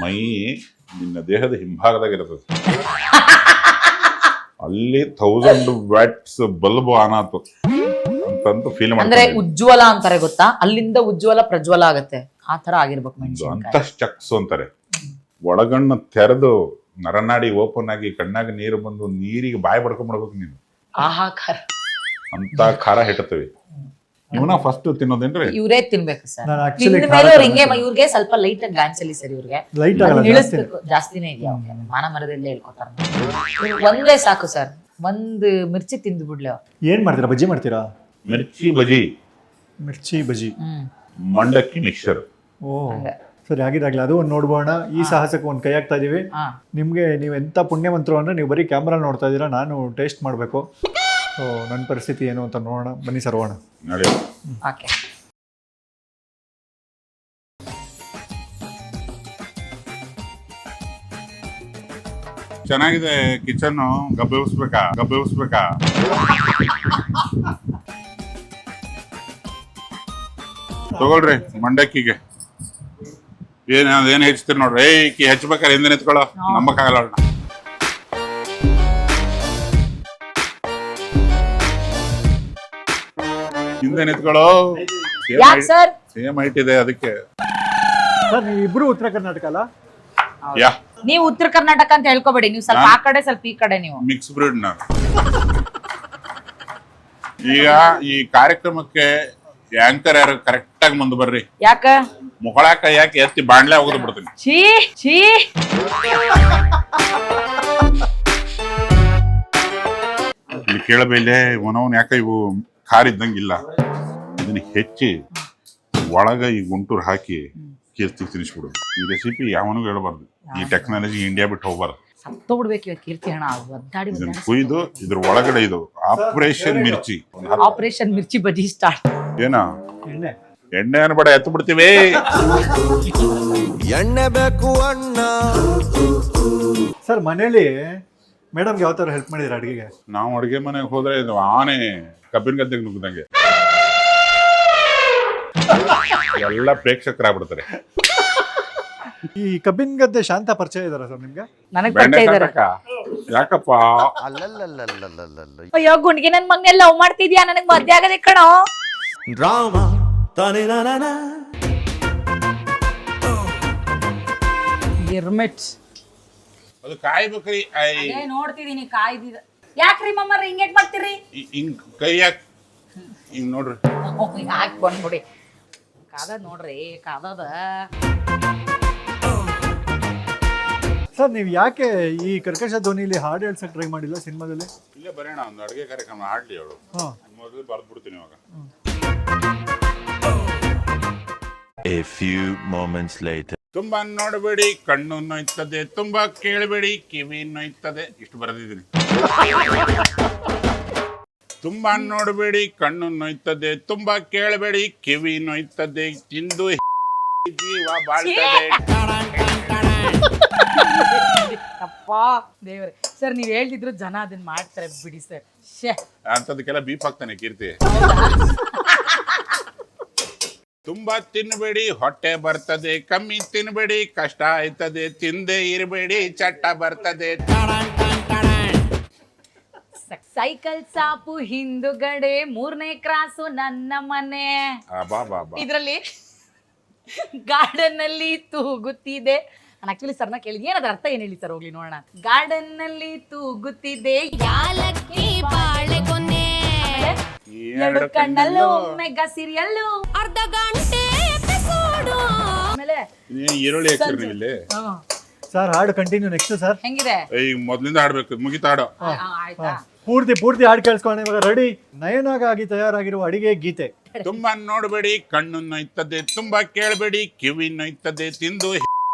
ಮೈ ನಿನ್ನ ದೇಹದ ಹಿಂಭಾಗದಾಗ ಇರ್ತದೆ, ಅಲ್ಲಿ 1000 ವ್ಯಾಟ್ಸ್ ಬಲ್ಬ್ ಆನ್ ಆತು ಅಂತಂತ ಫೀಲ್ ಅಂದ್ರೆ ಉಜ್ವಲ ಅಂತಾರೆ ಗೊತ್ತಾ, ಅಲ್ಲಿಂದ ಉಜ್ವಲ ಪ್ರಜ್ವಲ ಆಗತ್ತೆ, ಆ ತರ ಆಗಿರ್ಬೇಕು ಮೆಣಸಿನ್ಕಾಯಿ. ಅಂತಶ್ಚಕ್ಸು ಅಂತಾರೆ. ಒಳಗಣ್ಣು ತೆರೆದು ನರನಾಡಿ ಓಪನ್ ಆಗಿ ಕಣ್ಣಾಗ ನೀರು ಬಂದು ನೀರಿಗೆ ಬಾಯಿ ಬಡ್ಕೊಂಡ್ಬಿಡ್ಬೇಕು ನೀನು. ಆಹಾ ಖಾರ ಅಂತ ಖಾರ ಹೆಟ್ಟತೀವಿ. ಇವನ ಫಸ್ಟ್ ತಿನ್ನೋದೇನ್ರಿ? ಇವ್ರೇ ತಿನ್ಬೇಕು ಸರ್. ನಾನು actually ಇವ್ರಿಗೆ ಸ್ವಲ್ಪ ಲೈಟ್ ಆಗಿ ಗಾನ್ಸಲಿ ಸರ್, ಇವ್ರಿಗೆ ಲೈಟ್ ಆಗಲ್ಲ, ಇಳಿಸ್ಬೇಕು. ಜಾಸ್ತಿನೇ ಇದೆಯಾ? ಮಾನ ಮರದಲ್ಲೇ ಹೇಳ್ಕೊತಾರ. ಒಂದೇ ಸಾಕು ಸರ್, ಒಂದು ಮಿರ್ಚಿ ತಿಂದು ಬಿಡ್ಲಿ. ಏನ್ ಮಾಡ್ತೀರಾ? ಬಜ್ಜಿ ಮಾಡ್ತೀರಾ? ಮಿರ್ಚಿ ಬಜಿ, ಮಿರ್ಚಿ ಬಜ್ಜಿ, ಮಂಡಕ್ಕಿ ಮಿಕ್ಸರ್. ಓ ಸರಿ, ಆಗಿದಾಗ್ಲಿ ಅದು ಒಂದು ನೋಡ್ಬೋಣ. ಈ ಸಾಹಸಕ್ಕೆ ಒಂದು ಕೈ ಹಾಕ್ತಾ ಇದೀವಿ. ನಿಮ್ಗೆ ನೀವು ಎಂತ ಪುಣ್ಯವಂತರು ಅಂದ್ರೆ ನೀವು ಬರೀ ಕ್ಯಾಮ್ರಾ ನೋಡ್ತಾ ಇದ್ದೀರಾ, ನಾನು ಟೇಸ್ಟ್ ಮಾಡಬೇಕು. ಸೊ ನನ್ನ ಪರಿಸ್ಥಿತಿ ಏನು ಅಂತ ನೋಡೋಣ, ಬನ್ನಿ ಸರ್ ಹೋಗೋಣ. ನೋಡಿ ಓಕೆ. ಚೆನ್ನಾಗಿದೆ ಕಿಚನ್. ಗಬ್ಬೆಸ್ಬೇಕಾ? ತಗೊಳ್ರಿ ಮಂಡಕ್ಕಿಗೆ. ಏನ್ ಹೆಚ್ಚ್ತೀರಿ ನೋಡ್ರಿ. ಹೆಚ್ಚಬೇಕಾರೆ ಹಿಂದೆ ನಿಂತ್ಕೊಳ್ಳೋ, ನಂಬಕ್ಕಾಗಲ್ಲ. ಹಿಂದೆ ನಿಂತ್ಕೊಳ್ಳೋ, ಸೇಮ್ ಹೈಟ್ ಇದೆ ಅದಕ್ಕೆ. ಸರ್ ನೀವು ಇಬ್ರು ಉತ್ತರ ಕರ್ನಾಟಕ ಅಲ್ಲ? ಯಾ, ನೀವು ಉತ್ತರ ಕರ್ನಾಟಕ ಅಂತ ಹೇಳ್ಕೊಬೇಡಿ, ನೀವು ಸ್ವಲ್ಪ ಆ ಕಡೆ ಸ್ವಲ್ಪ ಈ ಕಡೆ. ನೀವು ಮಿಕ್ಸ್ ಬ್ರೀಡ್ ನಾನು. ಈಗ ಈ ಕಾರ್ಯಕ್ರಮಕ್ಕೆ ಆಂಕರ್ ಯಾರು ಕರೆಕ್ಟ್ ಆಗಿ ಮುಂದೆ ಬರ್ರಿ. ಯಾಕ ಮುಖಳಾಕ ಯಾಕೆ ಎತ್ತಿ ಬಾಣ್ಲೆ ಹೋಗೋದು ಬಿಡ್ತೀನಿ. ಛೀ ಇಲ್ಲಿ ಕೇಳಬೇಲೆ ಒನವನ್ ಯಾಕ ಇವು ಖಾರ ಇದ್ದಂಗಿಲ್ಲ, ಇದನ್ನ ಹೆಚ್ಚಿ ಒಳಗ ಈ ಗುಂಟೂರು ಹಾಕಿ ಕೀರ್ತಿ ತಿನ್ನಿಸ್ಬಿಡು. ಈ ರೆಸಿಪಿ ಯಾವನಿಗೂ ಹೇಳ್ಬಾರ್ದು. ಈ ಟೆಕ್ನಾಲಜಿ ಇಂಡಿಯಾ ಬಿಟ್ಟು ಹೋಗ್ಬಾರ್ದು. ಸತ್ತೋಗ್ಬಿಡ್ಬೇಕು ಇವಾಗ ಕೀರ್ತಿ ಹಣ. ಇದನ್ನ ಕುಯ್ದು ಇದ್ರ ಒಳಗಡೆ ಇದು ಆಪರೇಷನ್ ಮಿರ್ಚಿ, ಆಪರೇಷನ್ ಮಿರ್ಚಿ ಬಜ್ಜಿ ಸ್ಟಾರ್ಟ್. ಏನ ಎಣ್ಣೆ ಅನ್ಬೇಡ, ಎತ್ತು ಬಿಡ್ತೀವಿ. ಎಣ್ಣೆ ಬೇಕು ಅಣ್ಣ. ಸರ್ ಮನೇಲಿ ಮೇಡಮ್ಗೆ ಯಾವ ಥರ ಹೆಲ್ಪ್ ಮಾಡಿದ್ರೆ ಅಡುಗೆಗೆ? ನಾವು ಅಡುಗೆ ಮನೆಗೆ ಹೋದ್ರೆ ಇದು ಆನೆ ಕಬ್ಬಿನ ಗದ್ದೆಗೆ ನುಗ್ಗದಂಗೆ ಎಲ್ಲ ಪ್ರೇಕ್ಷಕರಾಗ್ಬಿಡ್ತಾರೆ. ಈ ಕಬ್ಬಿನ ಗದ್ದೆ ಶಾಂತ ಪರಿಚಯ ಇದಾರ ಸರ್ ನಿಮ್ಗೆ? ನನಗ್ ಬೆಂಡೆ ಪರಿಚಯ ಇದಾರೆ. ಸಾಕಕ್ಕ? ಯಾಕಪ್ಪ? ಅಯ್ಯೋ ಗುಂಡ್ಗೆ ನನ್ ಮಗನೆಲ್ಲ ಲವ್ ಮಾಡ್ತಿದ್ಯಾ, ನನಗ್ ಮದ್ವೆ ಆಗದೆ ಕಣೋ. ಡ್ರಾಮ ತಾನೇ ನಾನ ಗಿರ್ಮಿಟ್ ಅದು ಕಾಯ್ಬೇಕ್ರಿ. ನೋಡ್ತಿದೀನಿ ಕಾಯ್ದಿದ. ಯಾಕ್ರಿ ಮಮ್ಮರ್ ಹಿಂಗ್ ಮಾಡ್ತೀರಿ? ಹಿಂಗ್ ಕೈಯಾಗ ಹಿಂಗ್ ನೋಡ್ರಿ. ಯಾಕೆ ಬಂದ್ಬಿಡಿ ಕಾದದ್ ನೋಡ್ರಿ ಕಾದದ. ಸರ್ ನೀವು ಯಾಕೆ ಈ ಕರ್ಕಶ ಧ್ವನಿಲಿ ಹಾಡು ಹೇಳ್ಸಕ್ ಟ್ರೈ ಮಾಡಿಲ್ಲ ಸಿನಿಮಾದಲ್ಲಿ? ಇಲ್ಲೇ ಬರೋಣ, ಒಂದು ಅಡುಗೆ ಕಾರ್ಯಕ್ರಮ ಆಡ್ಲಿ ಅವಳು. ಹಾ. ಮೊದಲು ಬರ್ದ್ಬಿಡ್ತೀನಿ ಇವಾಗ. A few moments later. ತುಂಬಾ ನೋಡಬೇಡಿ ಕಣ್ಣು ನೋಯ್ತದೆ, ತುಂಬಾ ಕೇಳಬೇಡಿ ಕಿವಿ ನೋಯ್ತದೆ. ಇಷ್ಟು ಬರೆದಿದ್ದೀನಿ. ತುಂಬಾ ನೋಡಬೇಡಿ ಕಣ್ಣು ನೋಯ್ತದೆ, ತುಂಬಾ ಕೇಳಬೇಡಿ ಕಿವಿ ನೋಯ್ತದೆ, ತಿಂದು ಜೀವ ಬಾಳ್ತದೆ. ಅಪ್ಪ ದೇವ್ರೆ. ಸರ್ ನೀವ್ ಹೇಳ್ತಿದ್ರು ಜನ ಅದನ್ನ ಮಾಡ್ತಾರೆ ಬಿಡಿ ಸರ್. ಅಂತದಕ್ಕೆಲ್ಲ ಬೀಪ್ ಹಾಕ್ತಾನೆ ಕೀರ್ತಿ. ತುಂಬಾ ತಿನ್ಬೇಡಿ ಹೊಟ್ಟೆ ಬರ್ತದೆ, ಕಮ್ಮಿ ತಿನ್ಬೇಡಿ ಕಷ್ಟ ಆಯ್ತದೆ, ತಿಂದೇ ಇರಬೇಡಿ ಚಟ್ಟ ಬರ್ತದೆ. ಸೈಕಲ್ ಸಾಪು ಹಿಂದುಗಡೆ 3ನೇ ಕ್ರಾಸು ನನ್ನ ಮನೆ. ಇದ್ರಲ್ಲಿ ಗಾರ್ಡನ್ ಅಲ್ಲಿ ತೂಗುತ್ತಿದೆ. ನಾನು ಆಕ್ಚುಲಿ ಸರ್ನ ಕೇಳಿದ್ ಏನದ ಅರ್ಥ ಏನ್ ಹೇಳಿ ಸರ್, ಹೋಗ್ಲಿ ನೋಡೋಣ. ಗಾರ್ಡನ್ ನಲ್ಲಿ ತೂಗುತ್ತಿದೆ ಯಾಲಕ್ಕಿ ಬಾಳೆಗೊನೆ, 2 ಕಣ್ಣಲ್ಲೂ ಮೆಗಾ ಸೀರಿಯಲ್ಲು, ಅರ್ಧ ಗಂಟೆ ಎಪಿಸೋಡು. ಆಮೇಲೆ ಈರುಳ್ಳಿ ಹಾಕ್ತೀರಿ ನೀವು ಇಲ್ಲಿ? ಸರ್ ಹಾಡು ಕಂಟಿನ್ಯೂ ನೆಕ್ಸ್ಟ್ ಸರ್. ಹೆಂಗಿದೆ? ಈಗ ಮೊದ್ಲಿಂದ ಆಡ್ಬೇಕು, ಮುಗಿತಾಡೋ. ಆಯ್ತಾ? ಪೂರ್ತಿ ಹಾಡು ಕೇಳಿಸ್ಕೊಂಡು ಇವಾಗ ರೆಡಿ. ನಯನಾಗಾಗಿ ತಯಾರಾಗಿರುವ ಅಡಿಗೆ ಗೀತೆ. ತುಂಬಾ ನೋಡಬೇಡಿ ಕಣ್ಣು ನೋಯ್ತದೆ, ತುಂಬಾ ಕೇಳಬೇಡಿ ಕಿವಿ ನೋಯ್ತದೆ, ತಿಂದು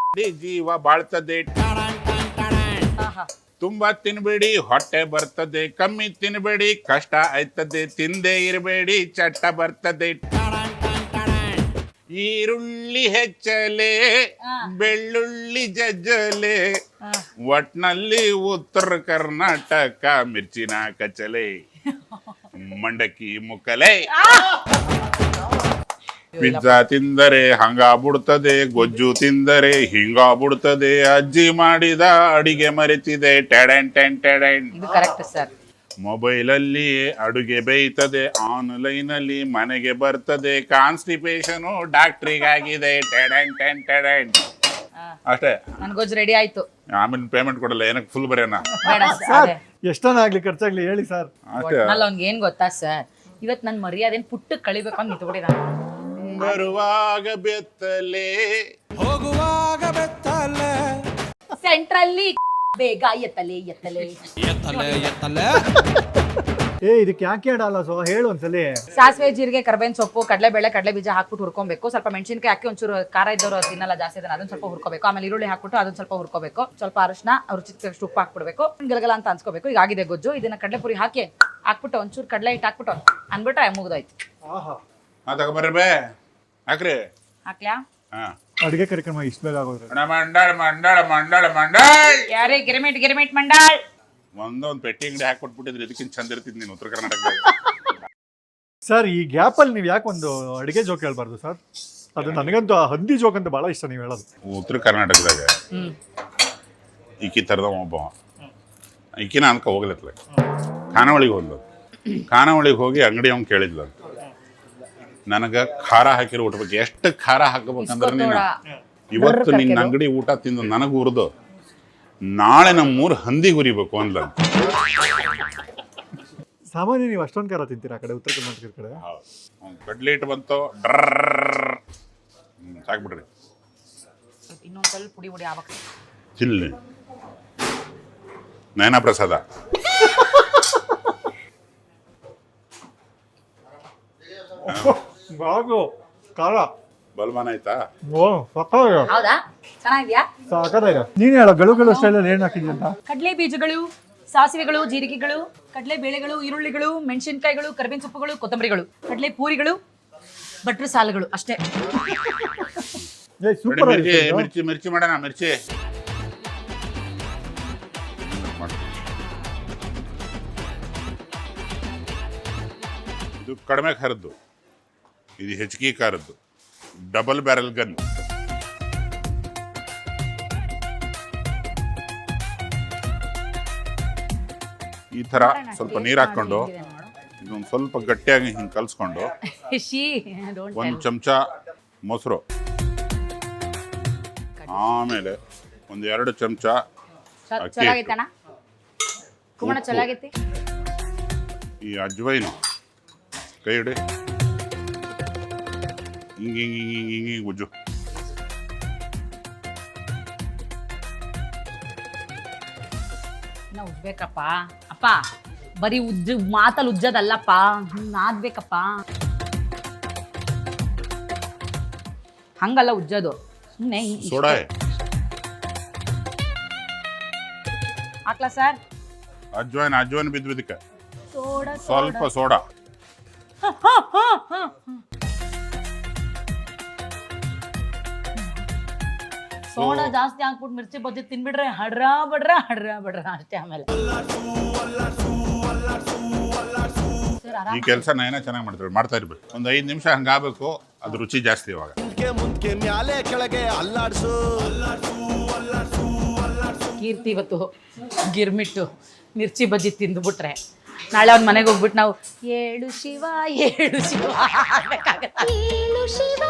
ಜೀವ ಬಾಳ್ತದೆ. ತುಂಬಾ ತಿನ್ಬೇಡಿ ಹೊಟ್ಟೆ ಬರ್ತದೆ, ಕಮ್ಮಿ ತಿನ್ಬೇಡಿ ಕಷ್ಟ ಆಯ್ತದೆ, ತಿಂದೇ ಇರಬೇಡಿ ಚಟ್ಟ ಬರ್ತದೆ. ಈರುಳ್ಳಿ ಹೆಚ್ಚಲೆ ಬೆಳ್ಳುಳ್ಳಿ ಜಜ್ಜಲೆ, ಒಟ್ನಲ್ಲಿ ಉತ್ತರ ಕರ್ನಾಟಕ ಮಿರ್ಚಿನ ಕಚಲೆ, ಮಂಡಕ್ಕಿ ಮುಕ್ಕಲೆ. ಪಿಜ್ಜಾ ತಿಂದರೆ ಹಂಗಾಗ್ಬಿಡ್ತದೆ, ಗೊಜ್ಜು ತಿಂದರೆ ಹಿಂಗಾಗ್ಬಿಡ್ತದೆ, ಅಜ್ಜಿ ಮಾಡಿದ ಅಡಿಗೆ ಮರೆತಿದೆ ಟೆಡೆನ್ ಟೆನ್ ಟೆಡೆನ್. ಇದು ಕರೆಕ್ಟ್ ಸರ್. ಮೊಬೈಲಲ್ಲಿ ಅಡುಗೆ ಬೇಯ್ತದೆ, ಆನ್ಲೈನ್ ಅಲ್ಲಿ ಮನೆಗೆ ಬರ್ತದೆ, ಕಾನ್ಸ್ಟಿಪೇಷನ್ ಡಾಕ್ಟ್ರಿಗಾಗಿದೆ ಟೆಡೆನ್ ಟೆನ್ ಟೆಡೆನ್. ಅಷ್ಟೇ, ನನ್ ಗೊಜ್ಜು ರೆಡಿ ಆಯ್ತು. ಆಮೇಲೆ ಪೇಮೆಂಟ್ ಕೊಡಲ್ಲ, ಏನಕ್ಕೆ ಫುಲ್ ಬರೆಯೋಣ? ಬೇಡ ಸರ್ ಎಷ್ಟನ ಆಗ್ಲಿ ಖರ್ಚಾಗ್ಲಿ ಹೇಳಿ ಸರ್. ಅಷ್ಟೇ. ಅವ್ನಿಗೆ ಏನ್ ಗೊತ್ತಾ ಸರ್, ಇವತ್ ನನ್ ಮರ್ಯಾದೆನ್ ಪುಟ್ಟಕ್ಕೆ ಕಳಿಬೇಕು ಅಂತ ನಿಂತ್ಬಿಟ್ಟಿದ. ಬರುವಾಗ ಬೆತ್ತಲೆ ಹೋಗುವಾಗ ಬೆತ್ತಲೆ, ಸೆಂಟ್ರಲ್ಲಿ ಬೇಗ ಎತ್ತಲೆ ಎತ್ತಲೆ ಎತ್ತಲೆ ಎತ್ತಲೆ. ಇದಕ್ಕೆ ಯಾಕೆ ಆಡಲ್ಲ ಸೊ ಹೇಳು ಒಂದ್ಸಲಿ. ಸಾಸಿವೆ ಜೀರಿಗೆ ಕರ್ಬೇವಿನ ಸೊಪ್ಪು ಕಡಲೆಬೇಳೆ ಕಡಲೆ ಬೀಜ ಹಾಕ್ಬಿಟ್ಟು ಹುರ್ಕೊಬೇಕು. ಸ್ವಲ್ಪ ಮೆಣಸಿನಕಾಯಿ ಹಾಕಿ ಒಂಚೂರು ಖಾರ ಇದ್ದವರು ತಿನ್ನಲ್ಲ ಜಾಸ್ತಿ ಅದನ್ನ, ಅದನ್ನ ಸ್ವಲ್ಪ ಹುರ್ಕೋಬೇಕು. ಆಮೇಲೆ ಈರುಳ್ಳಿ ಹಾಕ್ಬಿಟ್ಟು ಅದನ್ನ ಸ್ವಲ್ಪ ಹುರ್ಕೋಬೇಕು. ಸ್ವಲ್ಪ ಅರಿಶಿನ ರುಚಿಗೆ ಉಪ್ಪು ಹಾಕ್ಬಿಡ್ಬೇಕು. ಗಲಗಲ ಅಂತ ಅನ್ಸ್ಕೋಬೇಕು. ಈಗ ಆಗಿದೆ ಗೊಜ್ಜು. ಇದನ್ನ ಕಡಲೆಪುರಿ ಹಾಕ್ಬಿಟ್ಟು ಒಂಚೂರು ಕಡಲೆ ಹಿಟ್ಟು ಹಾಕ್ಬಿಟ್ಟು ಅನ್ಬಿಟ್ರೆ ಮುಗ್ದೋಯ್ತು. ತಗೊಂಬರ್ರಿ ಬೇ ಹಾಕ್ರಿ. ಹಾಕ್ಲ್ಯಾ? ಅಡಿಗೆ ಕಾರ್ಯಕ್ರಮ ಇಷ್ಟ ಬೇಗ ಆಗೋದ್ರೆ ಮಂಡಾಳ ಮಂಡಾಳ ಮಂಡಾಳ ಮಂಡಾಳ. ಯಾರೇ ಗಿರಿಮಿಟ್ ಮಂಡಾಳ್. ಒಂದೊಂದು ಪೆಟ್ಟಿ ಅಂಗಡಿ ಹಾಕೊಟ್ಬಿಟ್ಟಿದ್ರೆ ಇದಕ್ಕಿಂತ ಚಂದ ಇರ್ತಿದ್ ನೀನು ಉತ್ತರ ಕರ್ನಾಟಕದಾಗ. ಸರ್ ಈ ಗ್ಯಾಪಲ್ಲಿ ನೀವು ಯಾಕೆ ಒಂದು ಅಡಿಗೆ ಜೋಕ್ ಹೇಳ್ಬಾರ್ದು ಸರ್? ಅದು ನನಗಂತೂ ಆ ಹಂದಿ ಜೋಕ್ ಅಂತ ಭಾಳ ಇಷ್ಟ ನೀವು ಹೇಳೋದು. ಉತ್ತರ ಕರ್ನಾಟಕದಾಗ ಈಕಿ ತರದ ಒಬ್ಬ ಈಕಿನ ಅನ್ಕ ಹೋಗ್ಲತ್ಲ, ಖಾನಾವಳಿಗೆ ಹೋದ್ಲು. ಖಾನಾವಳಿಗೆ ಹೋಗಿ ಅಂಗಡಿ ಅವ್ನು ಕೇಳಿದ್ಲು, ನನಗ ಖಾರ ಹಾಕಿರೋ ಊಟ ಬಗ್ಗೆ ಎಷ್ಟು ಖಾರ ಹಾಕಬೇಕಂದ್ರೆ ನೀನು ಇವತ್ತು ನಿನ್ನ ಅಂಗಡಿ ಊಟ ತಿಂದು ನನಗೆ ಉರಿದು ನಾಳೆ ನಮ್ಮೂರು ಹಂದಿ ಹುರಿಬೇಕು ಅಂದ್ಲ. ಸಾಮಾನ್ಯ ನೀವು ಅಷ್ಟೊಂದು ಖಾರ ತಿಂತೀರಾ ಆ ಕಡೆ ಉತ್ತರ ಕರ್ನಾಟಕದ ಕಡೆ? ಕಡ್ಲಿ ಇಟ್ಟು ಬಂತು ಡ್ರರ್ ಸಾಕ್ಬಿಡ್ರಿ. ಇನ್ನೊಂದ್ ಸ್ವಲ್ಪ ಪುಡಿ ಪುಡಿ ಆಗ್ಬೇಕು. ಚಿಲ್ಲಿ ನಯನ ಪ್ರಸಾದ ಬಾಗು ಖಾರ ಬಲ್ಮಾನ ಆಯ್ತಾ? ಓ ಸಕ್ಕತ್ತಾಗಿದೆ. ಹೌದಾ? ಚೆನ್ನಾಗಿದ್ಯಾ? ಸಕ್ಕತ್ತಾಗಿದೆ. ನೀನು ಹೇಳೋ ಗಳು ಸ್ಟೈಲಲ್ಲಿ ಏನು ಹಾಕಿದ್ಯಾ ಅಂತ? ಕಡಲೆ ಬೀಜಗಳು, ಸಾಸಿವೆಗಳು, ಜೀರಿಗೆಗಳು, ಕಡಲೆ ಬೇಳೆಗಳು, ಈರುಳ್ಳಿಗಳು, ಮೆಣಸಿನಕಾಯಿಗಳು, ಕರಿಬೇವಿನ ಸೊಪ್ಪುಗಳು, ಕೊತ್ತಂಬರಿಗಳು, ಕಡಲೆ ಪೂರಿಗಳು, ಬಟ್ರು ಸಾಲುಗಳು ಅಷ್ಟೇ. ಸೂಪರ್ ಮಿರ್ಚಿ ಮಿರ್ಚಿ ಮಿರ್ಚಿ ಮಾಡೋಣ. ಮಿರ್ಚಿ ಇದು ಕಡಿಮೆ ಖಾರದ್ದು, ಇದು ಹೆಚ್ಚಿಗೆ ಖಾರದ್ದು, ಡಬಲ್ ಬ್ಯಾರಲ್ ಗನ್. ಈ ಥರ ಸ್ವಲ್ಪ ನೀರು ಹಾಕ್ಕೊಂಡು ಇದೊಂದು ಸ್ವಲ್ಪ ಗಟ್ಟಿಯಾಗಿ ಹಿಂಗೆ ಕಲಿಸ್ಕೊಂಡು ಶೀ ಒಂದು ಚಮಚ ಮೊಸರು, ಆಮೇಲೆ ಒಂದು 2 ಚಮಚ ಅಕ್ಕಿ ಚಲೋ ಆಗೈತಣ್ಣ ಕುಮಣ ಚಲೋ ಆಗೈತಿ. ಈ ಅಜ್ವೈನು ಕೈ ಹಿಡಿ, ಹಿಂಗೆ ಹಿಂಗೆ ಹಿಂಗೆ ಹಿಂಗೆ ಹಿಂಗೆ ಉಜ್ಜು. ನಾ ಉಜ್ಬೇಕಪ್ಪ ಅಪ್ಪ, ಬರೀ ಮಾತಲ್ಲಿ ಉಜ್ಜದಲ್ಲಪ್ಪ, ನಾದ್ಬೇಕಪ್ಪ, ಹಂಗಲ್ಲ ಉಜ್ಜೋದು, ಸುಮ್ಮನೆ ಸೋಡಾ ಹಾಕ್ಲಾ ಸರ್? ಅಜ್ವೈನ್ ಬಿದ್ದಕ್ಕೆ ಸ್ವಲ್ಪ ಸೋಡಾ. ಸೋಡಾ ಜಾಸ್ತಿ ಹಾಕ್ಬಿಟ್ಟು ಮಿರ್ಚಿ ಬಜ್ಜಿ ತಿನ್ಬಿಟ್ರೆ ಹಡ್ರ ಬಡ್ರ ಅಷ್ಟೇ. ಆಮೇಲೆ ಈ ಕೆಲಸ ನಯನ ಚೆನ್ನಾಗಿ ಮಾಡ್ತಾ ಇರ್ಬೇಕು. ಒಂದು 5 ನಿಮಿಷ ಹಂಗಾಗಬೇಕು, ಅದು ರುಚಿ ಜಾಸ್ತಿ. ಇವಾಗ ಮುಂದಕ್ಕೆ ಮ್ಯಾಲೆ ಕೆಳಗೆ ಅಲ್ಲಾಡ್ಸು. ಕೀರ್ತಿ ಇವತ್ತು ಗಿರ್ಮಿಟ್ಟು ಮಿರ್ಚಿ ಬಜ್ಜಿ ತಿಂದುಬಿಟ್ರೆ ನಾಳೆ ಅವ್ನ ಮನೆಗೆ ಹೋಗ್ಬಿಟ್ಟು ನಾವು ಏಳು ಶಿವ ಅನ್ಬೇಕಾಗತ್ತೆ. ಏಳು ಶಿವ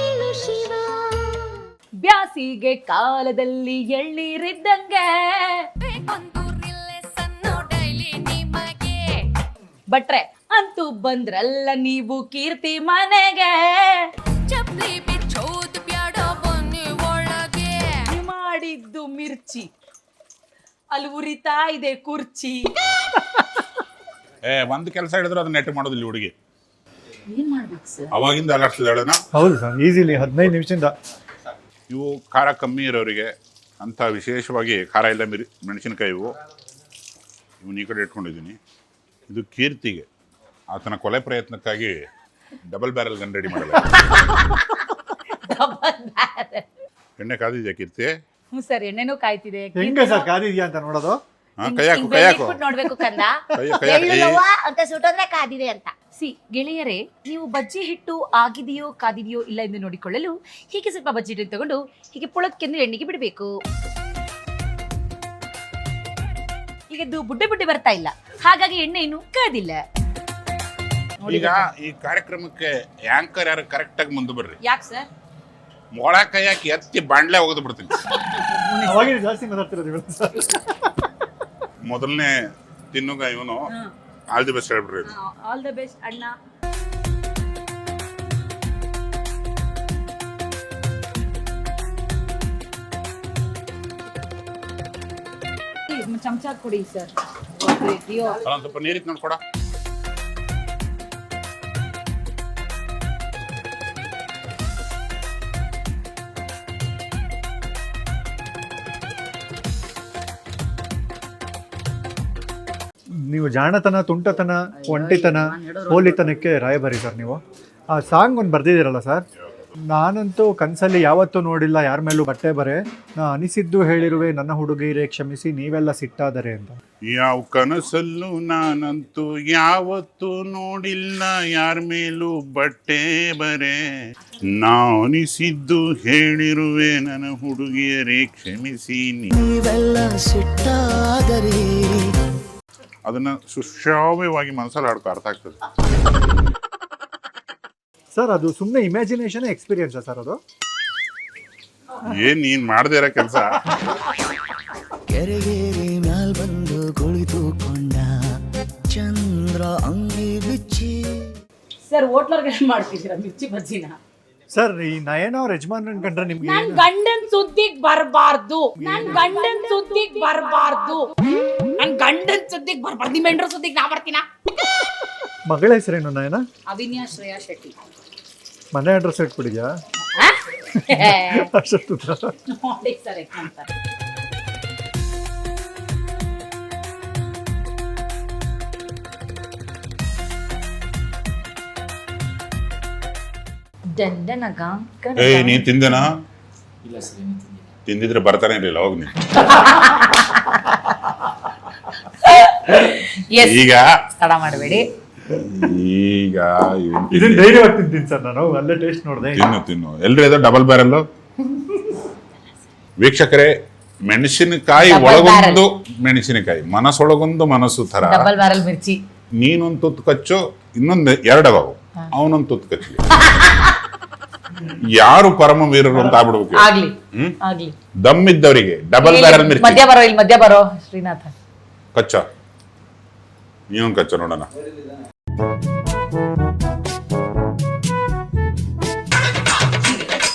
ಏಳು ಶಿವ. ಬ್ಯಾಸಿಗೆ ಕಾಲದಲ್ಲಿ ಎಳ್ನೀರಿದ್ದಂಗೆ ಬೇಕೊಂದು ರಿಲೇಸನ್ನು ಡೈಲಿ ನಿಮಗೆ. ಬಟ್ರೆ ಅಂತೂ ಬಂದ್ರಲ್ಲ ನೀವು ಕೀರ್ತಿ ಮನೆಗೆ. ಚಪ್ಲಿ ಬಿಚ್ಚೋದು ಬ್ಯಾಡ ಬನ್ನಿ ಒಳಗೆ. ನೀವ್ ಮಾಡಿದ್ದು ಮಿರ್ಚಿ ಅಲ್ಲಿ ಉರಿತಾ ಇದೆ ಕುರ್ಚಿ. ಒಂದು ಕೆಲಸ ಹೇಳಿದ್ರು ಅದನ್ನ ನೆಟ್ಟು ಮಾಡೋದಿಲ್ಲ ಹುಡುಗಿ. ಏನ್ ಮಾಡ್ಬೇಕು ಸರ್? ಅವಾಗಿಂದ ಅಲರ್ಸಿದಾಳನ. ಹೌದು ಸರ್, ಈಸಿಲಿ 15 ನಿಮಿಷದಿಂದ. ಇವು ಖಾರ ಕಮ್ಮಿ ಇರೋರಿಗೆ ಅಂತ ವಿಶೇಷವಾಗಿ ಖಾರ ಇಲ್ಲ ಮೆಣಸಿನಕಾಯಿ ಇವನ್ನ ಈ ಕಡೆ ಇಟ್ಕೊಂಡಿದ್ದೀನಿ. ಇದು ಕೀರ್ತಿಗೆ ಆತನ ಕೊಲೆ ಪ್ರಯತ್ನಕ್ಕಾಗಿ ಡಬಲ್ ಬ್ಯಾರಲ್ ಗನ್ ರೆಡಿ ಮಾಡಲ್ಲ. ಎಣ್ಣೆ ಕಾದಿದೆಯಾ ಕೀರ್ತಿ? ಹ್ಞೂ ಸರ್, ಎಣ್ಣೆನೂ ಕಾಯ್ತಿದೆ. ಹೆಂಗೆ ಸರ್ ಕಾದಿದ್ಯಾ ಅಂತ ನೋಡೋದು? ಕೈ ಹಾಕು ನೋಡ್ಬೇಕು ಕಂದ. ಅಂತ ಸುಟ್ಟೋದ್ರೆ ಕಾದಿದೆ ಅಂತ. ಸಿ ಗೆಳೆಯರೇ, ನೀವು ಬಜ್ಜಿ ಹಿಟ್ಟು ಆಗಿದೆಯೋ ಕಾದಿದೆಯೋ ಇಲ್ಲ ಎಂದು ನೋಡಿಕೊಳ್ಳಲು ಹೀಗೆ ಸ್ವಲ್ಪ ಬಜ್ಜಿ ಹಿಟ್ಟು ತಗೊಂಡು ಹೀಗೆ ಪುಳಕ್ಕೆಂದು ಎಣ್ಣೆಗೆ ಬಿಡಬೇಕು. ಈಗ ಇದು ಬುಡ್ಡೆ ಬರ್ತಾ ಇಲ್ಲ, ಹಾಗಾಗಿ ಎಣ್ಣೆ ಇನ್ನು ಕಾದಿಲ್ಲ. ಈಗ ಈ ಕಾರ್ಯಕ್ರಮಕ್ಕೆ ಆಂಕರ್ ಯಾರು ಕರೆಕ್ಟ್ ಆಗಿ ಮುಂದೆ ಬರ್ರಿ. ಯಾಕೆ ಸರ್? ಮೊಳ ಕೈ ಹಾಕಿ ಎತ್ತಿ ಬಾಂಡ್ಲೆ ಹೋಗದು ಬಿಡ್ತೀನಿ. ಅವಾಗಿನ ಜಾಸ್ತಿ ಮಾತಾಡ್ತಿರೋದು ಇವಾಗ ಸರ್. ಮೊದಲನೇ ತಿನ್ನುಗ ಇವನು ಆಲ್ ದಿ ಬೆಸ್ಟ್ ಹೇಳ್ಬಿಡ್ರಿ. ಆಲ್ ದ ಬೆಸ್ಟ್ ಅಣ್ಣ. ಚಮಚ ಕೊಡಿ ಸರ್. ಸ್ವಲ್ಪ ನೀರಿತ್ತು ನೋಡ್ಕೊಡ. ನೀವು ಜಾಣತನ, ತುಂಟತನ, ಒಂಟಿತನ, ಹೋಲಿತನಕ್ಕೆ ರಾಯಭಾರಿ ಸರ್ ನೀವು. ಆ ಸಾಂಗ್ ಒಂದು ಬರ್ದಿದ್ದೀರಲ್ಲ ಸರ್, ನಾನಂತೂ ಕನಸಲ್ಲಿ ಯಾವತ್ತೂ ನೋಡಿಲ್ಲ ಯಾರ ಮೇಲೂ ಬಟ್ಟೆ ಬರೆ, ನಾ ಅನಿಸಿದ್ದು ಹೇಳಿರುವೆ ನನ್ನ ಹುಡುಗಿರೇ ಕ್ಷಮಿಸಿ ನೀವೆಲ್ಲ ಸಿಟ್ಟಾದರೆ ಅಂತ. ಯಾವ ಕನಸಲ್ಲೂ ನಾನಂತೂ ಯಾವತ್ತೂ ನೋಡಿಲ್ಲ ಯಾರ ಮೇಲೂ ಬಟ್ಟೆ ಬರೆ, ನಾ ಅನಿಸಿದ್ದು ಹೇಳಿರುವೆ ನನ್ನ ಹುಡುಗಿಯರೇ ಕ್ಷಮಿಸಿ ನೀವೆಲ್ಲ ಸಿಟ್ಟಾದರೆ. ಅದನ್ನ ಸುಶ್ರಾವ್ಯವಾಗಿ ಮನಸ್ಸಲ್ಲಿ ಹಾಡ್ಕೊ, ಅರ್ಥ ಆಗ್ತದೆ ಸರ್. ಅದು ಸುಮ್ಮನೆ ಇಮ್ಯಾಜಿನೇಷನ್ ಎಕ್ಸ್ಪೀರಿಯನ್ಸಾ ಸರ್ ಅದು? ಏನ್ ನೀನ್ ಮಾಡದೇ ಇರೋ ಕೆಲಸ. ಕೆರೆಗೇರಿ ಮ್ಯಾಲ್ ಬಂದು ಕುಳಿತುಕೊಂಡ ಚಂದ್ರ ಅಂಗಿ ಬಿಚ್ಚಿ. ಸರ್ ಹೋಟ್ಲರ್ಗೆ ಮಾಡ್ತಿದ್ದೀರಾ ಮಿರ್ಚಿ ಬಜ್ಜಿನ? ಸರ್, ಈ ನಯನ ಅವ್ರ ಯಜಮಾನ್ರನ್ ಕಂಡ್ರೆ ನಿಮ್ಗೆ ನನ್ ಗಂಡನ್ ಸುದ್ದಿಗ್ ಬರಬಾರ್ದು, ನನ್ ಗಂಡನ್ ಸುದ್ದಿಗ್ ಬರಬಾರ್ದು, ನನ್ ಗಂಡನ್ ಸುದ್ದಿಗ್ ಬರಬಾರ್ದು. ನಿಮ್ಮ ಹೆಂಡ್ರ ಸುದ್ದಿಗ್ ನಾ ಬರ್ತೀನ? ಮಗಳ ಹೆಸರೇನು ನಯನ? ಅವಿನ್ಯಾ ಶ್ರೇಯಾ ಶೆಟ್ಟಿ. ಮನೆ ಅಡ್ರೆಸ್ ಇಟ್ಬಿಡಿದ್ಯಾ? ಅಷ್ಟು ನೋಡಿ ಸರ್ ಅಂತಾರೆ. ದಂಡನಗ ನೀನ್ ತಿಂದೇನಾ? ತಿಂದಿದ್ರೆ ಬರ್ತಾನೆ ಇರಲಿಲ್ಲ. ಹೋಗ್ ನೀನು. ಈಗ ತಡ ಮಾಡಬೇಡಿ. ಈಗ ಇದನ್ನ ಧೈರ್ಯವಾಗಿ ತಿಂತೀನಿ ಸರ್ ನಾನು. ಅಲ್ಲೇ ಟೇಸ್ಟ್ ನೋಡಿದೆ. ತಿನ್ನು ಎಲ್ರಿ ಅದು ಡಬಲ್ ಬ್ಯಾರಲ್ಲು. ವೀಕ್ಷಕರೇ, ಮೆಣಸಿನಕಾಯಿ Double ಒಳಗೊಂದು ಮೆಣಸಿನಕಾಯಿ, ಮನಸ್ಸೊಳಗೊಂದು ಮನಸ್ಸು ಥರ. ಡಬಲ್ ಬ್ಯಾರಲ್ ಮಿರ್ಚಿ. ನೀನೊಂದು ತುತ್ತು ಕಚ್ಚು, ಇನ್ನೊಂದು ಎರಡದಾವು, ಅವನೊಂದು ತುತ್ತು ಕಚ್ಚಲಿ. ಯಾರು ಪರಮ ವೀರರು ಅಂತ ಆಗ್ಬಿಡ್ಬೇಕು. ಆಗ್ಲಿ ಆಗ್ಲಿ. ದಮ್ ಇದ್ದವರಿಗೆ ಡಬಲ್ ಬ್ಯಾರಲ್ ಮಿರ್ಚಿ. ಮಧ್ಯ ಬರೋ ಶ್ರೀನಾಥ. ಕಚ್ಚ, ನೀನೊಂದು ಕಚ್ಚ ನೋಡೋಣ.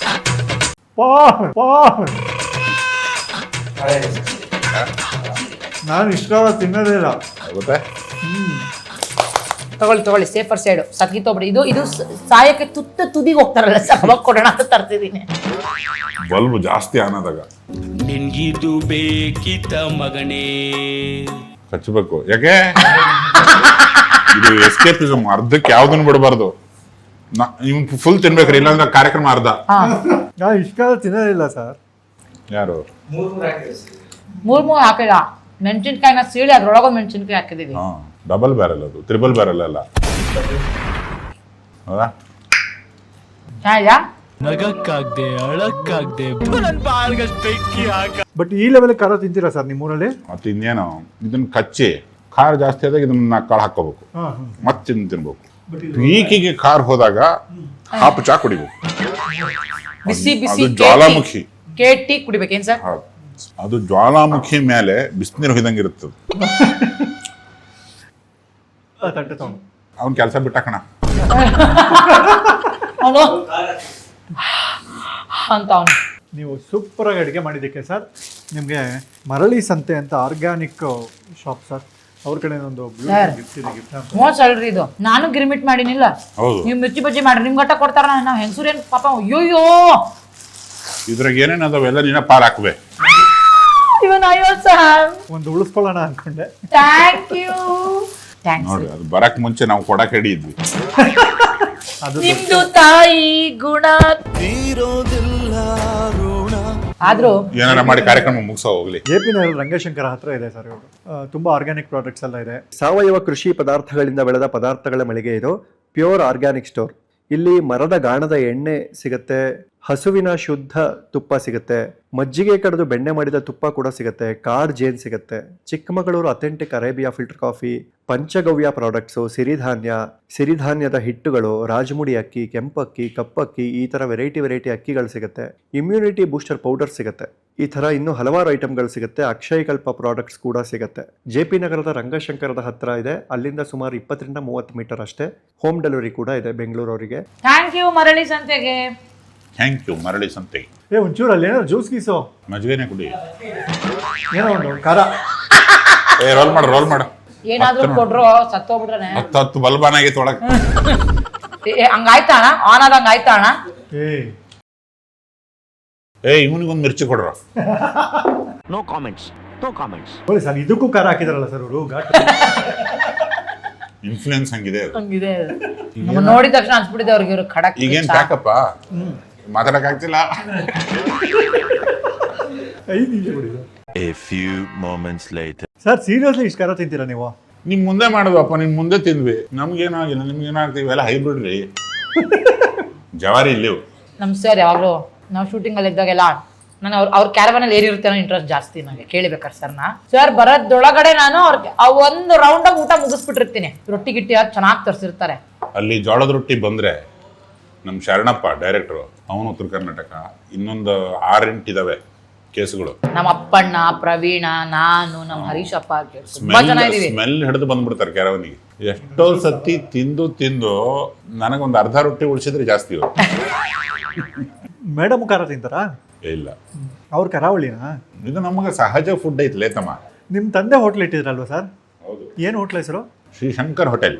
ನಾನು ಇಷ್ಟವಾದ ತಿನ್ನೋದೇ ಇಲ್ಲ. ಗೊತ್ತಾ? ತಗೊಳ್ಳಿ ಸೇಫರ್ ಸೈಡ್ ಸತ್ಗಿ ತಗೊಬಿಡಿ. ಇದು ಸಾಯಕ್ಕೆ ತುದಿಗೆ ಹೋಗ್ತಾರಲ್ಲ ಸರ್, ಅವಾಗ ಕೊಡೋಣ ಅಂತ ತರ್ತಿದ್ದೀನಿ. ಬಲ್ಬ್ ಜಾಸ್ತಿ ಆನದಾಗ ನಿನ್ಗಿದು ಬೇಕಿತ್ತ ಮಗನೇ. ಕಚ್ಚಬೇಕು. ಯಾಕೆ? ಇದು ಎಸ್ಕೇಪಿಸಮ್. ಅರ್ಧಕ್ಕೆ ಯಾವ್ದನ್ನು ಬಿಡಬಾರ್ದು. ಇವ್ನು ಫುಲ್ ತಿನ್ಬೇಕ್ರಿ, ಇಲ್ಲಾಂದ್ರೆ ಕಾರ್ಯಕ್ರಮ ಅರ್ಧ. ನಾನು ಇಷ್ಟವಾದ ತಿನ್ನೋದಿಲ್ಲ ಸರ್. ಯಾರು? ಮೂರ್ ಹಾಕಿಲ್ಲ. ಮೆಣಸಿನ್ಕಾಯಿನ ಸೀಳಿ ಅದ್ರೊಳಗೊಂದು ಮೆಣಸಿನ್ಕಾಯಿ ಹಾಕಿದೀವಿ. ಹಾ, ಡಬಲ್ ಬ್ಯಾರಲ್, ಅದು ತ್ರಿಬಲ್ ಬ್ಯಾರಲ್ ಅಲ್ಲ. ಹೌದಾ? ಚೆನ್ನಾಗಿದೆಯಾ? ನಗಕ್ಕಾಗ್ದೆ ಅಳಕ್ಕಾಗ್ದೆ ನನ್ ಬಾಳ್ಗಷ್ಟು ಬೆಂಕಿ ಹಾಕ. ಬಟ್ ಈ ಲೆವೆಲ್ ಖಾರ ತಿಂತೀರಾ ಸರ್ ನಿಮ್ಮೂರಲ್ಲಿ? ಮತ್ತೆ ಇನ್ನೇನು, ಇದನ್ನ ಕಚ್ಚಿ ಖಾರ ಜಾಸ್ತಿ ಆದಾಗ ಇದನ್ನ ಕಾಳು ಹಾಕೋಬೇಕು, ಮತ್ತೆ ತಿನ್ಬೇಕು. ಪೀಕಿಗೆ ಖಾರ ಹೋದಾಗ ಹಾಪು ಚಾ ಕುಡಿಬೇಕು. ಬಿಸಿ ಅದು ಜ್ವಾಲಾಮುಖಿ. ಕೇಟಿ ಕುಡಿಬೇಕೇನ್ ಸರ್? ಅದು ಜ್ವಾಲಾಮುಖಿ ಮೇಲೆ ಬಿಸಿನೀರು ಹೊಯ್ದಂಗೆ ಇರುತ್ತದೆ. ತಟ್ಟೆ ತಗೊಂಡು ಅವ್ನ ಕೆಲಸ ಬಿಟ್ಟಾಕಣ ಅವನು ಅಂತ ಅವನು. ನೀವು ಸೂಪರಾಗಿ ಅಡುಗೆ ಮಾಡಿದ್ದಕ್ಕೆ ಸರ್ ನಿಮಗೆ ಮರಳಿ ಸಂತೆ ಅಂತ ಆರ್ಗ್ಯಾನಿಕ್ ಶಾಪ್ ಸರ್, ಅವ್ರ ಕಡೆ ಒಂದು ಗಿಫ್ಟ್. ಮೋಸಲ್ರಿ ಇದು. ನಾನು ಗಿರ್ಮಿಟ್ ಮಾಡಿನಿಲ್ಲ. ಹೌದು. ನೀವು ಮಿರ್ಚಿ ಬಜ್ಜಿ ಮಾಡ್ರಿ, ನಿಮ್ ಗಟ್ಟ ಕೊಡ್ತಾರ. ನಾವು ಹೆಂಗಸೂರೇನ್ ಪಾಪ ಅಯ್ಯೋಯ್ಯೋ ಇದ್ರಾಗ ಏನೇನು ಅದಾವೆಲ್ಲ ನೀನ ಪಾಲ್ ಹಾಕ್ಬೇ. ಇವನ್ ಅಯ್ಯೋ ಸರ್, ಒಂದು ಉಳಿಸ್ಕೊಳ್ಳೋಣ ಅನ್ಕೊಂಡೆ. Thank you. ನೋಡಿ, ಅದು ಬರಕ್ ಮುಂಚೆ ನಾವು ಕೊಡಕ್ ರೆಡಿ ಇದ್ವಿ. ನಿಮ್ದು ತಾಯಿ ಗುಣ ತೀರೋದಿಲ್ಲ ಋಣ. ಆದ್ರೂ ಏನಾರ ಮಾಡಿ ಕಾರ್ಯಕ್ರಮ ಮುಗಿಸೋ ಹೋಗ್ಲಿ. JP ನಗರ ರಂಗಶಂಕರ ಹತ್ರ ಇದೆ ಸರ್ ಇವರು. ತುಂಬಾ ಆರ್ಗ್ಯಾನಿಕ್ ಪ್ರಾಡಕ್ಟ್ಸ್ ಎಲ್ಲ ಇದೆ. ಸಾವಯವ ಕೃಷಿ ಪದಾರ್ಥಗಳಿಂದ ಬೆಳೆದ ಪದಾರ್ಥಗಳ ಮಳಿಗೆ ಇದು. Pure organic store. ಇಲ್ಲಿ ಮರದ ಗಾಣದ ಎಣ್ಣೆ ಸಿಗುತ್ತೆ, ಹಸುವಿನ ಶುದ್ಧ ತುಪ್ಪ ಸಿಗುತ್ತೆ, ಮಜ್ಜಿಗೆ ಕಡೆದು ಬೆಣ್ಣೆ ಮಾಡಿದ ತುಪ್ಪ ಕೂಡ ಸಿಗುತ್ತೆ, ಕಾಡ್ ಜೇನ್ ಸಿಗುತ್ತೆ, Chikkamagaluru authentic Arabia filter coffee, ಪಂಚಗವ್ಯ ಪ್ರಾಡಕ್ಟ್ಸು, ಸಿರಿಧಾನ್ಯದ ಹಿಟ್ಟುಗಳು, ರಾಜಮುಡಿ ಅಕ್ಕಿ, ಕೆಂಪಕ್ಕಿ, ಕಪ್ಪಕ್ಕಿ, ಈ ಥರ ವೆರೈಟಿ ಅಕ್ಕಿಗಳು ಸಿಗುತ್ತೆ. ಇಮ್ಯುನಿಟಿ ಬೂಸ್ಟರ್ ಪೌಡರ್ ಸಿಗುತ್ತೆ. ಈ ಥರ ಇನ್ನೂ ಹಲವಾರು ಐಟಮ್ಗಳು ಸಿಗುತ್ತೆ. ಅಕ್ಷಯಕಲ್ಪ ಪ್ರಾಡಕ್ಟ್ಸ್ ಕೂಡ ಸಿಗುತ್ತೆ. JP ನಗರದ ರಂಗಶಂಕರದ ಹತ್ರ ಇದೆ. ಅಲ್ಲಿಂದ ಸುಮಾರು 20-30 ಮೀಟರ್ ಅಷ್ಟೇ. ಹೋಮ್ ಡೆಲಿವರಿ ಕೂಡ ಇದೆ ಬೆಂಗಳೂರವರಿಗೆ. ಥ್ಯಾಂಕ್ ಯು ಮರಳಿ ಸಂತೆಗೆ. ಥ್ಯಾಂಕ್ ಯು ಮರಳಿ ಸಂತೆ. ಒಂಚೂರು ಅಲ್ಲಿ ಏನೋ ಜ್ಯೂಸ್ ಗೀಸು ಮಜ್ಜಿಗೆನೆ ಕುಡಿ. ಏನೋ ಒಂದು ಖಾರ. ರೋಲ್ ಮಾಡು. ಏನಾದ್ರೂ ಕೊಡ್ರು ಸತ್ತೋಗ್ಬಿಟ್ರೆ 10 ಬಲ್ಬಾನ್ ಆಗೈತೆ ಒಳಗೆ. ಹಂಗಾಯ್ತಾ ಅಣ್ಣ? ಆನ್ ಆದಂಗ ಆಯ್ತಾ ಅಣ್ಣ? ಇವನಿಗೊಂದು ಮಿರ್ಚಿ ಕೊಡ್ರ. No comments. ನೋಡಿ ಸರ್, ಇದಕ್ಕೂ ಖಾರ ಹಾಕಿದಾರಲ್ಲ ಸರ್ ಅವರು. ಇನ್ಫ್ಲೂಯೆನ್ಸ್ ಹಂಗಿದೆ ಅದು. ಹಂಗಿದೆ. ನಮ್ಮ ನೋಡಿದ ತಕ್ಷಣ ಅನ್ಸ್ಬಿಟ್ಟಿದೆ ಅವ್ರಿಗೆ ಇವ್ರು ಖಡಕ್. ಈಗೇನ್ ಸಾಕಪ್ಪ, ಮಾತಾಡಕ್ ಆಗ್ತಿಲ್ಲ. 5 ನಿಮಿಷ ಬಿಡಿ sir. A few moments later. Sir seriously ಇಷ್ಟು ಖಾರ ತಿಂತೀರಾ ನೀವು? ನಿಮ್ ಮುಂದೆ ಮಾಡೋದಪ್ಪ, ನಿಮ್ ಮುಂದೆ ತಿಂದ್ವಿ. ನಮ್ಗೇನಾಗಿಲ್ಲ, ನಿಮ್ಗೇನಾಗ್ತೀವಿ ಎಲ್ಲ ಹೈಬ್ರಿಡ್ ರೀ. ಜವಾರಿ ಇಲ್ಲಿವು. ನಮ್ ಸರ್ ಯಾವಾಗಲೂ ನಾವು ಶೂಟಿಂಗ್ ಅಲ್ಲಿ ಇದ್ದಾಗೆಲ್ಲ ನಾನು ಅವ್ರ ಕ್ಯಾರವನ್ ಅಲ್ಲಿ ಏನಿರುತ್ತೆ ಅನ್ನೋ ಇಂಟ್ರೆಸ್ಟ್ ಜಾಸ್ತಿ ನನಗೆ. ಕೇಳಿಬೇಕಾರೆ ಸರ್ನ ಸರ್ ಬರೋದೊಳಗಡೆ ನಾನು ಅವ್ರಿಗೆ ಒಂದು ರೌಂಡ್ ಆಗಿ ಊಟ ಮುಗಿಸ್ಬಿಟ್ಟಿರ್ತೀನಿ. ರೊಟ್ಟಿ ಗಿಟ್ಟಿ ಅದು ಚೆನ್ನಾಗಿ ತರಿಸಿರ್ತಾರೆ. ಅಲ್ಲಿ ಜೋಳದ ರೊಟ್ಟಿ ಬಂದ್ರೆ ನಮ್ಮ ಶರಣಪ್ಪ ಡೈರೆಕ್ಟ್ರು, ಅವನು ಉತ್ತರ ಕರ್ನಾಟಕ, ಇನ್ನೊಂದು 6-8 ಇದಾವೆ ಕೇಸುಗಳು. ನಮ್ಮ ಅಪ್ಪಣ್ಣ, ಪ್ರವೀಣ, ನಾನು, ನಮ್ಮ ಹರೀಶಪ್ಪ ತುಂಬಾ ಜನ ಇದೀವಿ. ಸ್ಮೆಲ್ ಹಿಡಿದು ಬಂದ್ಬಿಡ್ತಾರೆ ಕ್ಯಾರವನಿಗೆ. ಎಷ್ಟೋ ಸತಿ ತಿಂದು ನನಗೊಂದು ಅರ್ಧ ರೊಟ್ಟಿ ಉಳಿಸಿದ್ರೆ ಜಾಸ್ತಿ. ಮೇಡಮ್ ಖಾರ ತಿಂತಾರಾ? ಇಲ್ಲ, ಅವ್ರ ಕರಾವಳಿನಾ? ಇದು ನಮಗೆ ಸಹಜ ಫುಡ್ ಐತ್ಲೇ ತಮ್ಮ. ನಿಮ್ಮ ತಂದೆ ಹೋಟ್ಲ್ ಇಟ್ಟಿದ್ರಲ್ವ ಸರ್? ಹೌದು. ಏನು ಹೋಟ್ಲ್ ಹೆಸರು? ಶ್ರೀ ಶಂಕರ್ ಹೋಟೆಲ್.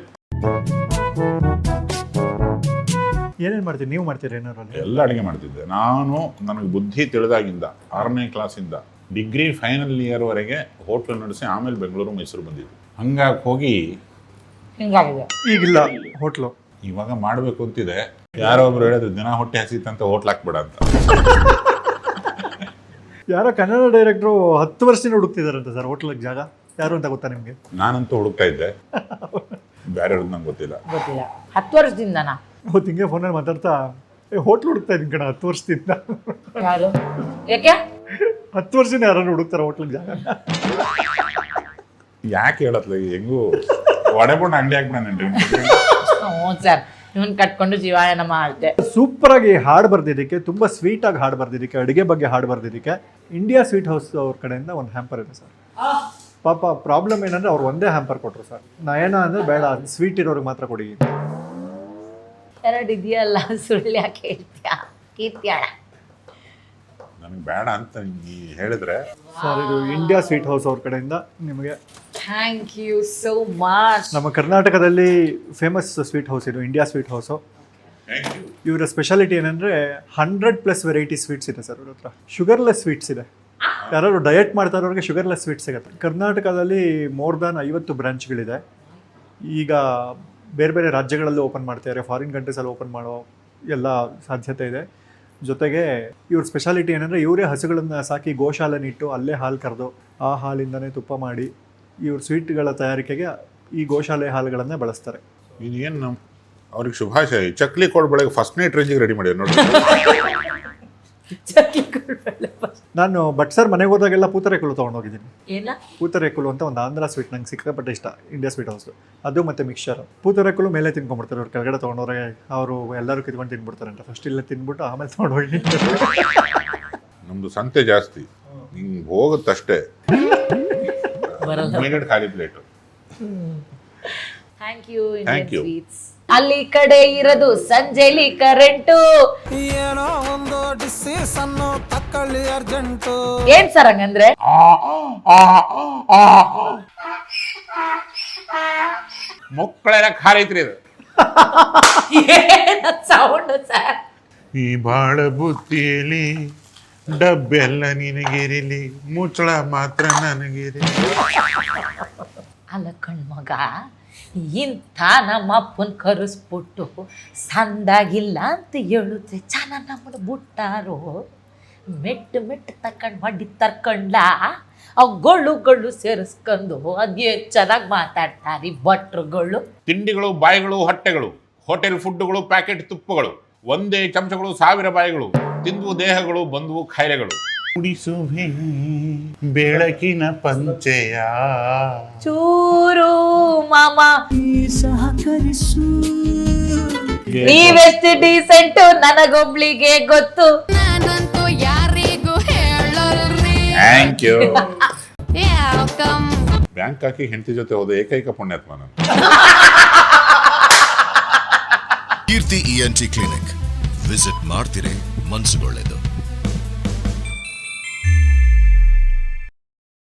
ಏನೇನು ಮಾಡ್ತೀರಿ? ನೀವು ಮಾಡ್ತೀರಿ ಏನಾರು? ಎಲ್ಲ ಅಡುಗೆ ಮಾಡ್ತಿದ್ದೆ ನಾನು. ನನಗೆ ಬುದ್ಧಿ ತಿಳಿದಾಗಿಂದ 6ನೇ ಕ್ಲಾಸಿಂದ ಡಿಗ್ರಿ ಫೈನಲ್ ಇಯರ್ ವರೆಗೆ ಹೋಟ್ಲ್ ನಡೆಸಿ ಆಮೇಲೆ ಬೆಂಗಳೂರು ಮೈಸೂರು ಬಂದಿದ್ದೆ. ಹಂಗಾಗಿ ಹೋಗಿ ಹಿಂಗಾಗಿದೆ. ಈಗಿಲ್ಲ ಹೋಟ್ಲು. ಇವಾಗ ಮಾಡಬೇಕು ಅಂತಿದೆ. ಯಾರೋ ಒಬ್ರು ಹೇಳಿದ್ರು, ದಿನ ಹೊಟ್ಟೆ ಹಸಿತಂತ ಹೋಟ್ಲ್ ಹಾಕ್ಬೇಡ ಅಂತ. ಯಾರೋ ಕನ್ನಡ ಡೈರೆಕ್ಟ್ರು 10 ವರ್ಷದಿಂದ ಹುಡುಕ್ತಿದಾರಂತ ಸರ್ ಹೋಟ್ಲಿಗೆ ಜಾಗ. ಯಾರು ಅಂತ ಗೊತ್ತಾ ನಿಮಗೆ? ನಾನಂತೂ ಹುಡುಕ್ತಾ ಇದ್ದೆ, ಬೇರೆ ನಂಗೆ ಗೊತ್ತಿಲ್ಲ. 10 ವರ್ಷದಿಂದನಾ? ಅವತ್ತು ಹಿಂಗೆ ಫೋನಲ್ಲಿ ಮಾತಾಡ್ತಾ ಹೋಟ್ಲ್ ಹುಡುಕ್ತಾ ಇದ್ದೀನಿ ಕಣ 10 ವರ್ಷದಿಂದ. ಯಾರು? ಯಾಕೆ? 10 ವರ್ಷದಿಂದ ಯಾರು ಹುಡುಕ್ತಾರೆ ಹೋಟ್ಲಿಗೆ ಜಾಗ. ಯಾಕೆ ಹೇಳತ್ಲ ಹೆಂಗೂ ಒಡೆಬಣ್ಣ ಅಂಗಡಿ ಹಾಕ್ಬಿಡೇನ್ರಿ. ಹ್ಞೂ ಸರ್, ಇವನ್ ಕಟ್ಕೊಂಡು ಜೀವಾಯ ನಮ್ಮ ಆಳ್ತೆ. ಸೂಪರ್ ಆಗಿ ಹಾಡು ಬರ್ದಿದ್ದಕ್ಕೆ, ತುಂಬ ಸ್ವೀಟ್ ಆಗಿ ಹಾಡು ಬರ್ದಿದ್ದಕ್ಕೆ, ಅಡುಗೆ ಬಗ್ಗೆ ಹಾಡು ಬರ್ದಿದ್ದಕ್ಕೆ ಇಂಡಿಯಾ ಸ್ವೀಟ್ ಹೌಸ್ ಅವ್ರ ಕಡೆಯಿಂದ ಒಂದು ಹ್ಯಾಂಪರ್ ಇದೆ ಸರ್. ಪಾಪ ಪ್ರಾಬ್ಲಮ್ ಏನಂದ್ರೆ ಅವ್ರು ಒಂದೇ ಹ್ಯಾಂಪರ್ ಕೊಟ್ಟರು ಸರ್. ನಯನ ಅಂದರೆ ಬೇಡ, ಸ್ವೀಟ್ ಇರೋರಿಗೆ ಮಾತ್ರ ಕೊಡಿ. 2 ಇದೆಯಲ್ಲ, ಸುಳ್ಳು ಯಾಕೆ ಹೇಳ್ತೀಯಾ ಕೀರ್ತಿಯಾಳ? ನನಗೆ ಬೇಡ ಅಂತ ನೀ ಹೇಳಿದ್ರೆ ಸರ್ ಇದು ಇಂಡಿಯಾ ಸ್ವೀಟ್ ಹೌಸ್ ಅವ್ರ ಕಡೆಯಿಂದ ನಿಮಗೆ. Thank you so much. ನಮ್ಮ ಕರ್ನಾಟಕದಲ್ಲಿ ಫೇಮಸ್ ಸ್ವೀಟ್ ಹೌಸ್ ಇದು, ಇಂಡಿಯಾ ಸ್ವೀಟ್ ಹೌಸು. ಇವರ ಸ್ಪೆಷಾಲಿಟಿ ಏನಂದರೆ 100+ ವೆರೈಟಿ ಸ್ವೀಟ್ಸ್ ಇದೆ ಸರ್ ಇವ್ರ ಹತ್ರ. ಶುಗರ್ಲೆಸ್ ಸ್ವೀಟ್ಸ್ ಇದೆ. ಯಾರು ಡಯಟ್ ಮಾಡ್ತಾ ಇರೋರಿಗೆ ಶುಗರ್ಲೆಸ್ ಸ್ವೀಟ್ ಸಿಗುತ್ತೆ. ಕರ್ನಾಟಕದಲ್ಲಿ ಮೋರ್ ದ್ಯಾನ್ 50 ಬ್ರಾಂಚ್ಗಳಿದೆ. ಈಗ ಬೇರೆ ಬೇರೆ ರಾಜ್ಯಗಳಲ್ಲಿ ಓಪನ್ ಮಾಡ್ತಿದ್ದಾರೆ, ಫಾರಿನ್ ಕಂಟ್ರೀಸಲ್ಲಿ ಓಪನ್ ಮಾಡೋ ಎಲ್ಲ ಸಾಧ್ಯತೆ ಇದೆ. ಜೊತೆಗೆ ಇವ್ರ ಸ್ಪೆಷಾಲಿಟಿ ಏನಂದರೆ ಇವರೇ ಹಸುಗಳನ್ನು ಸಾಕಿ ಗೋಶಾಲೆನ ಇಟ್ಟು ಅಲ್ಲೇ ಹಾಲು ಕರೆದು ಆ ಹಾಲಿಂದನೇ ತುಪ್ಪ ಮಾಡಿ ಇವ್ರ ಸ್ವೀಟ್ಗಳ ತಯಾರಿಕೆಗೆ ಈ ಗೋಶಾಲೆ ಹಾಲುಗಳನ್ನೇ ಬಳಸ್ತಾರೆ. ಏನು ಅವ್ರಿಗೆ ಶುಭಾಶಯ. ಚಕ್ಲಿ ಕೊಡ್ಬಳಗೆ ಫಸ್ಟ್ ನೈಟ್ ರೇಂಜಿಗೆ ರೆಡಿ ಮಾಡಿ ನೋಡಿ. ನಾನು ಬಟ್ ಸರ್ ಮನೆಗೆ ಹೋದಾಗೆಲ್ಲ ಪೂತರೇಕುಲು ತೊಗೊಂಡೋಗಿದ್ದೀನಿ. ಏನ ಪೂತರೇಕುಲು ಅಂತ ಒಂದು ಆಂಧ್ರ ಸ್ವೀಟ್ ನಂಗೆ ಸಿಕ್ಕಾಪಟ್ಟೆ ಇಷ್ಟ, ಇಂಡಿಯಾ ಸ್ವೀಟ್ ಹೌಸು. ಅದು ಮತ್ತು ಮಿಕ್ಸ್ಚರ್. ಪೂತರೇಕುಲು ಮೇಲೆ ತಿನ್ಕೊಂಡ್ಬಿಡ್ತಾರೆ ಅವ್ರು, ಕೆಳಗಡೆ ತೊಗೊಂಡವ್ರೆ ಅವರು ಎಲ್ಲರೂ ಕಿತ್ಕೊಂಡು ತಿನ್ಬಿಡ್ತಾರೆ ಅಂತ. ಫಸ್ಟ್ ಇಲ್ಲೇ ತಿನ್ಬಿಟ್ಟು ಆಮೇಲೆ ತೊಗೊಂಡೋಗಿ. ನಮ್ದು ಸಂತೆ ಜಾಸ್ತಿ, ಹಿಂಗೆ ಹೋಗುತ್ತಷ್ಟೇ. ಬರಲ್ಲ. ಮಿನಿಟ್ ಖಾಲಿ plate. Thank you Thank Indian you. Sweets. ಅಲ್ಲಿ ಕಡೆ ಇರೋದು ಸಂಜೆಲಿ ಕರೆಂಟು. ಏನೋ ಒಂದು ಡಿಸಿಷನ್ ತಕೊಳ್ಳಿ ಅರ್ಜೆಂಟು. ಏನ್ ಸರ್ ಹಂಗಂದ್ರೆ? ಮಕ್ಕಳೆಲ್ಲ ಖಾಲಿ ಐತ್ರಿ ಇದು. ಏನ ಸೌಂಡ್ ಸರ್? ಈ ಬಾಳ ಬುತ್ತಿಯಲ್ಲಿ ಡಬ್ಬೆಲ್ಲ ನಿನಗಿರಲಿ, ಮುಚ್ಚಳ ಮಾತ್ರ ನನಗಿರಲಿ. ಅಲ್ಲ ಕಣ್ಮಗ, ಇಂಥ ನಮ್ಮ ಅಪ್ಪನ್ ಕರೆಸ್ಬಿಟ್ಟು ಸಂದಾಗಿಲ್ಲ ಅಂತ ಹೇಳಿದ್ರೆ ಜನ ನಮ್ಮನ್ನು ಬಿಟ್ಟಾರೋ. ಮೆಟ್ಟು ಮೆಟ್ಟು ತಕೊಂಡು ಮಡ್ಡಿ ತರ್ಕೊಂಡ್ಲ ಅವ್ ಗೊಳ್ಳು ಸೇರಿಸ್ಕೊಂಡು ಅದೇ ಚೆನ್ನಾಗಿ ಮಾತಾಡ್ತಾರೆ ಭಟ್ರುಗಳು. ತಿಂಡಿಗಳು, ಬಾಯಿಗಳು, ಹೊಟ್ಟೆಗಳು, ಹೋಟೆಲ್ ಫುಡ್ಗಳು, ಪ್ಯಾಕೆಟ್ ತುಪ್ಪಗಳು, ಒಂದೇ ಚಮಚಗಳು, 1000 ಬಾಯಿಗಳು, ತಿಂದುವು ದೇಹಗಳು, ಬಂದುವು ಖಾಯಿಲೆಗಳು. ಕುಡಿಸುವೆ ಬೆಳಕಿನ ಪಂಚೆಯ ಚೂರು ಮಾಮ ನೀವೆಷ್ಟು ಡೀಸೆಂಟು ನನಗೊಬ್ಳಿಗೆ ಗೊತ್ತು. ನಾನಂತೂ ಯಾರಿಗೂ ಹೇಳಲ್ರಿ. Thank you. ಯಾಕಮ್ ಬ್ಯಾಂಕ್ ಹಾಕಿ ಹೆಂಡತಿ ಜೊತೆ ಹೋದ ಏಕೈಕ ಪುಣ್ಯಾತ್ಮ ನಾನು. ಕೀರ್ತಿ ENT ಕ್ಲಿನಿಕ್ ವಿಸಿಟ್ ಮಾಡ್ತಿರೇ ಮನ್ಸುಗೊಳ್ಳೆದು.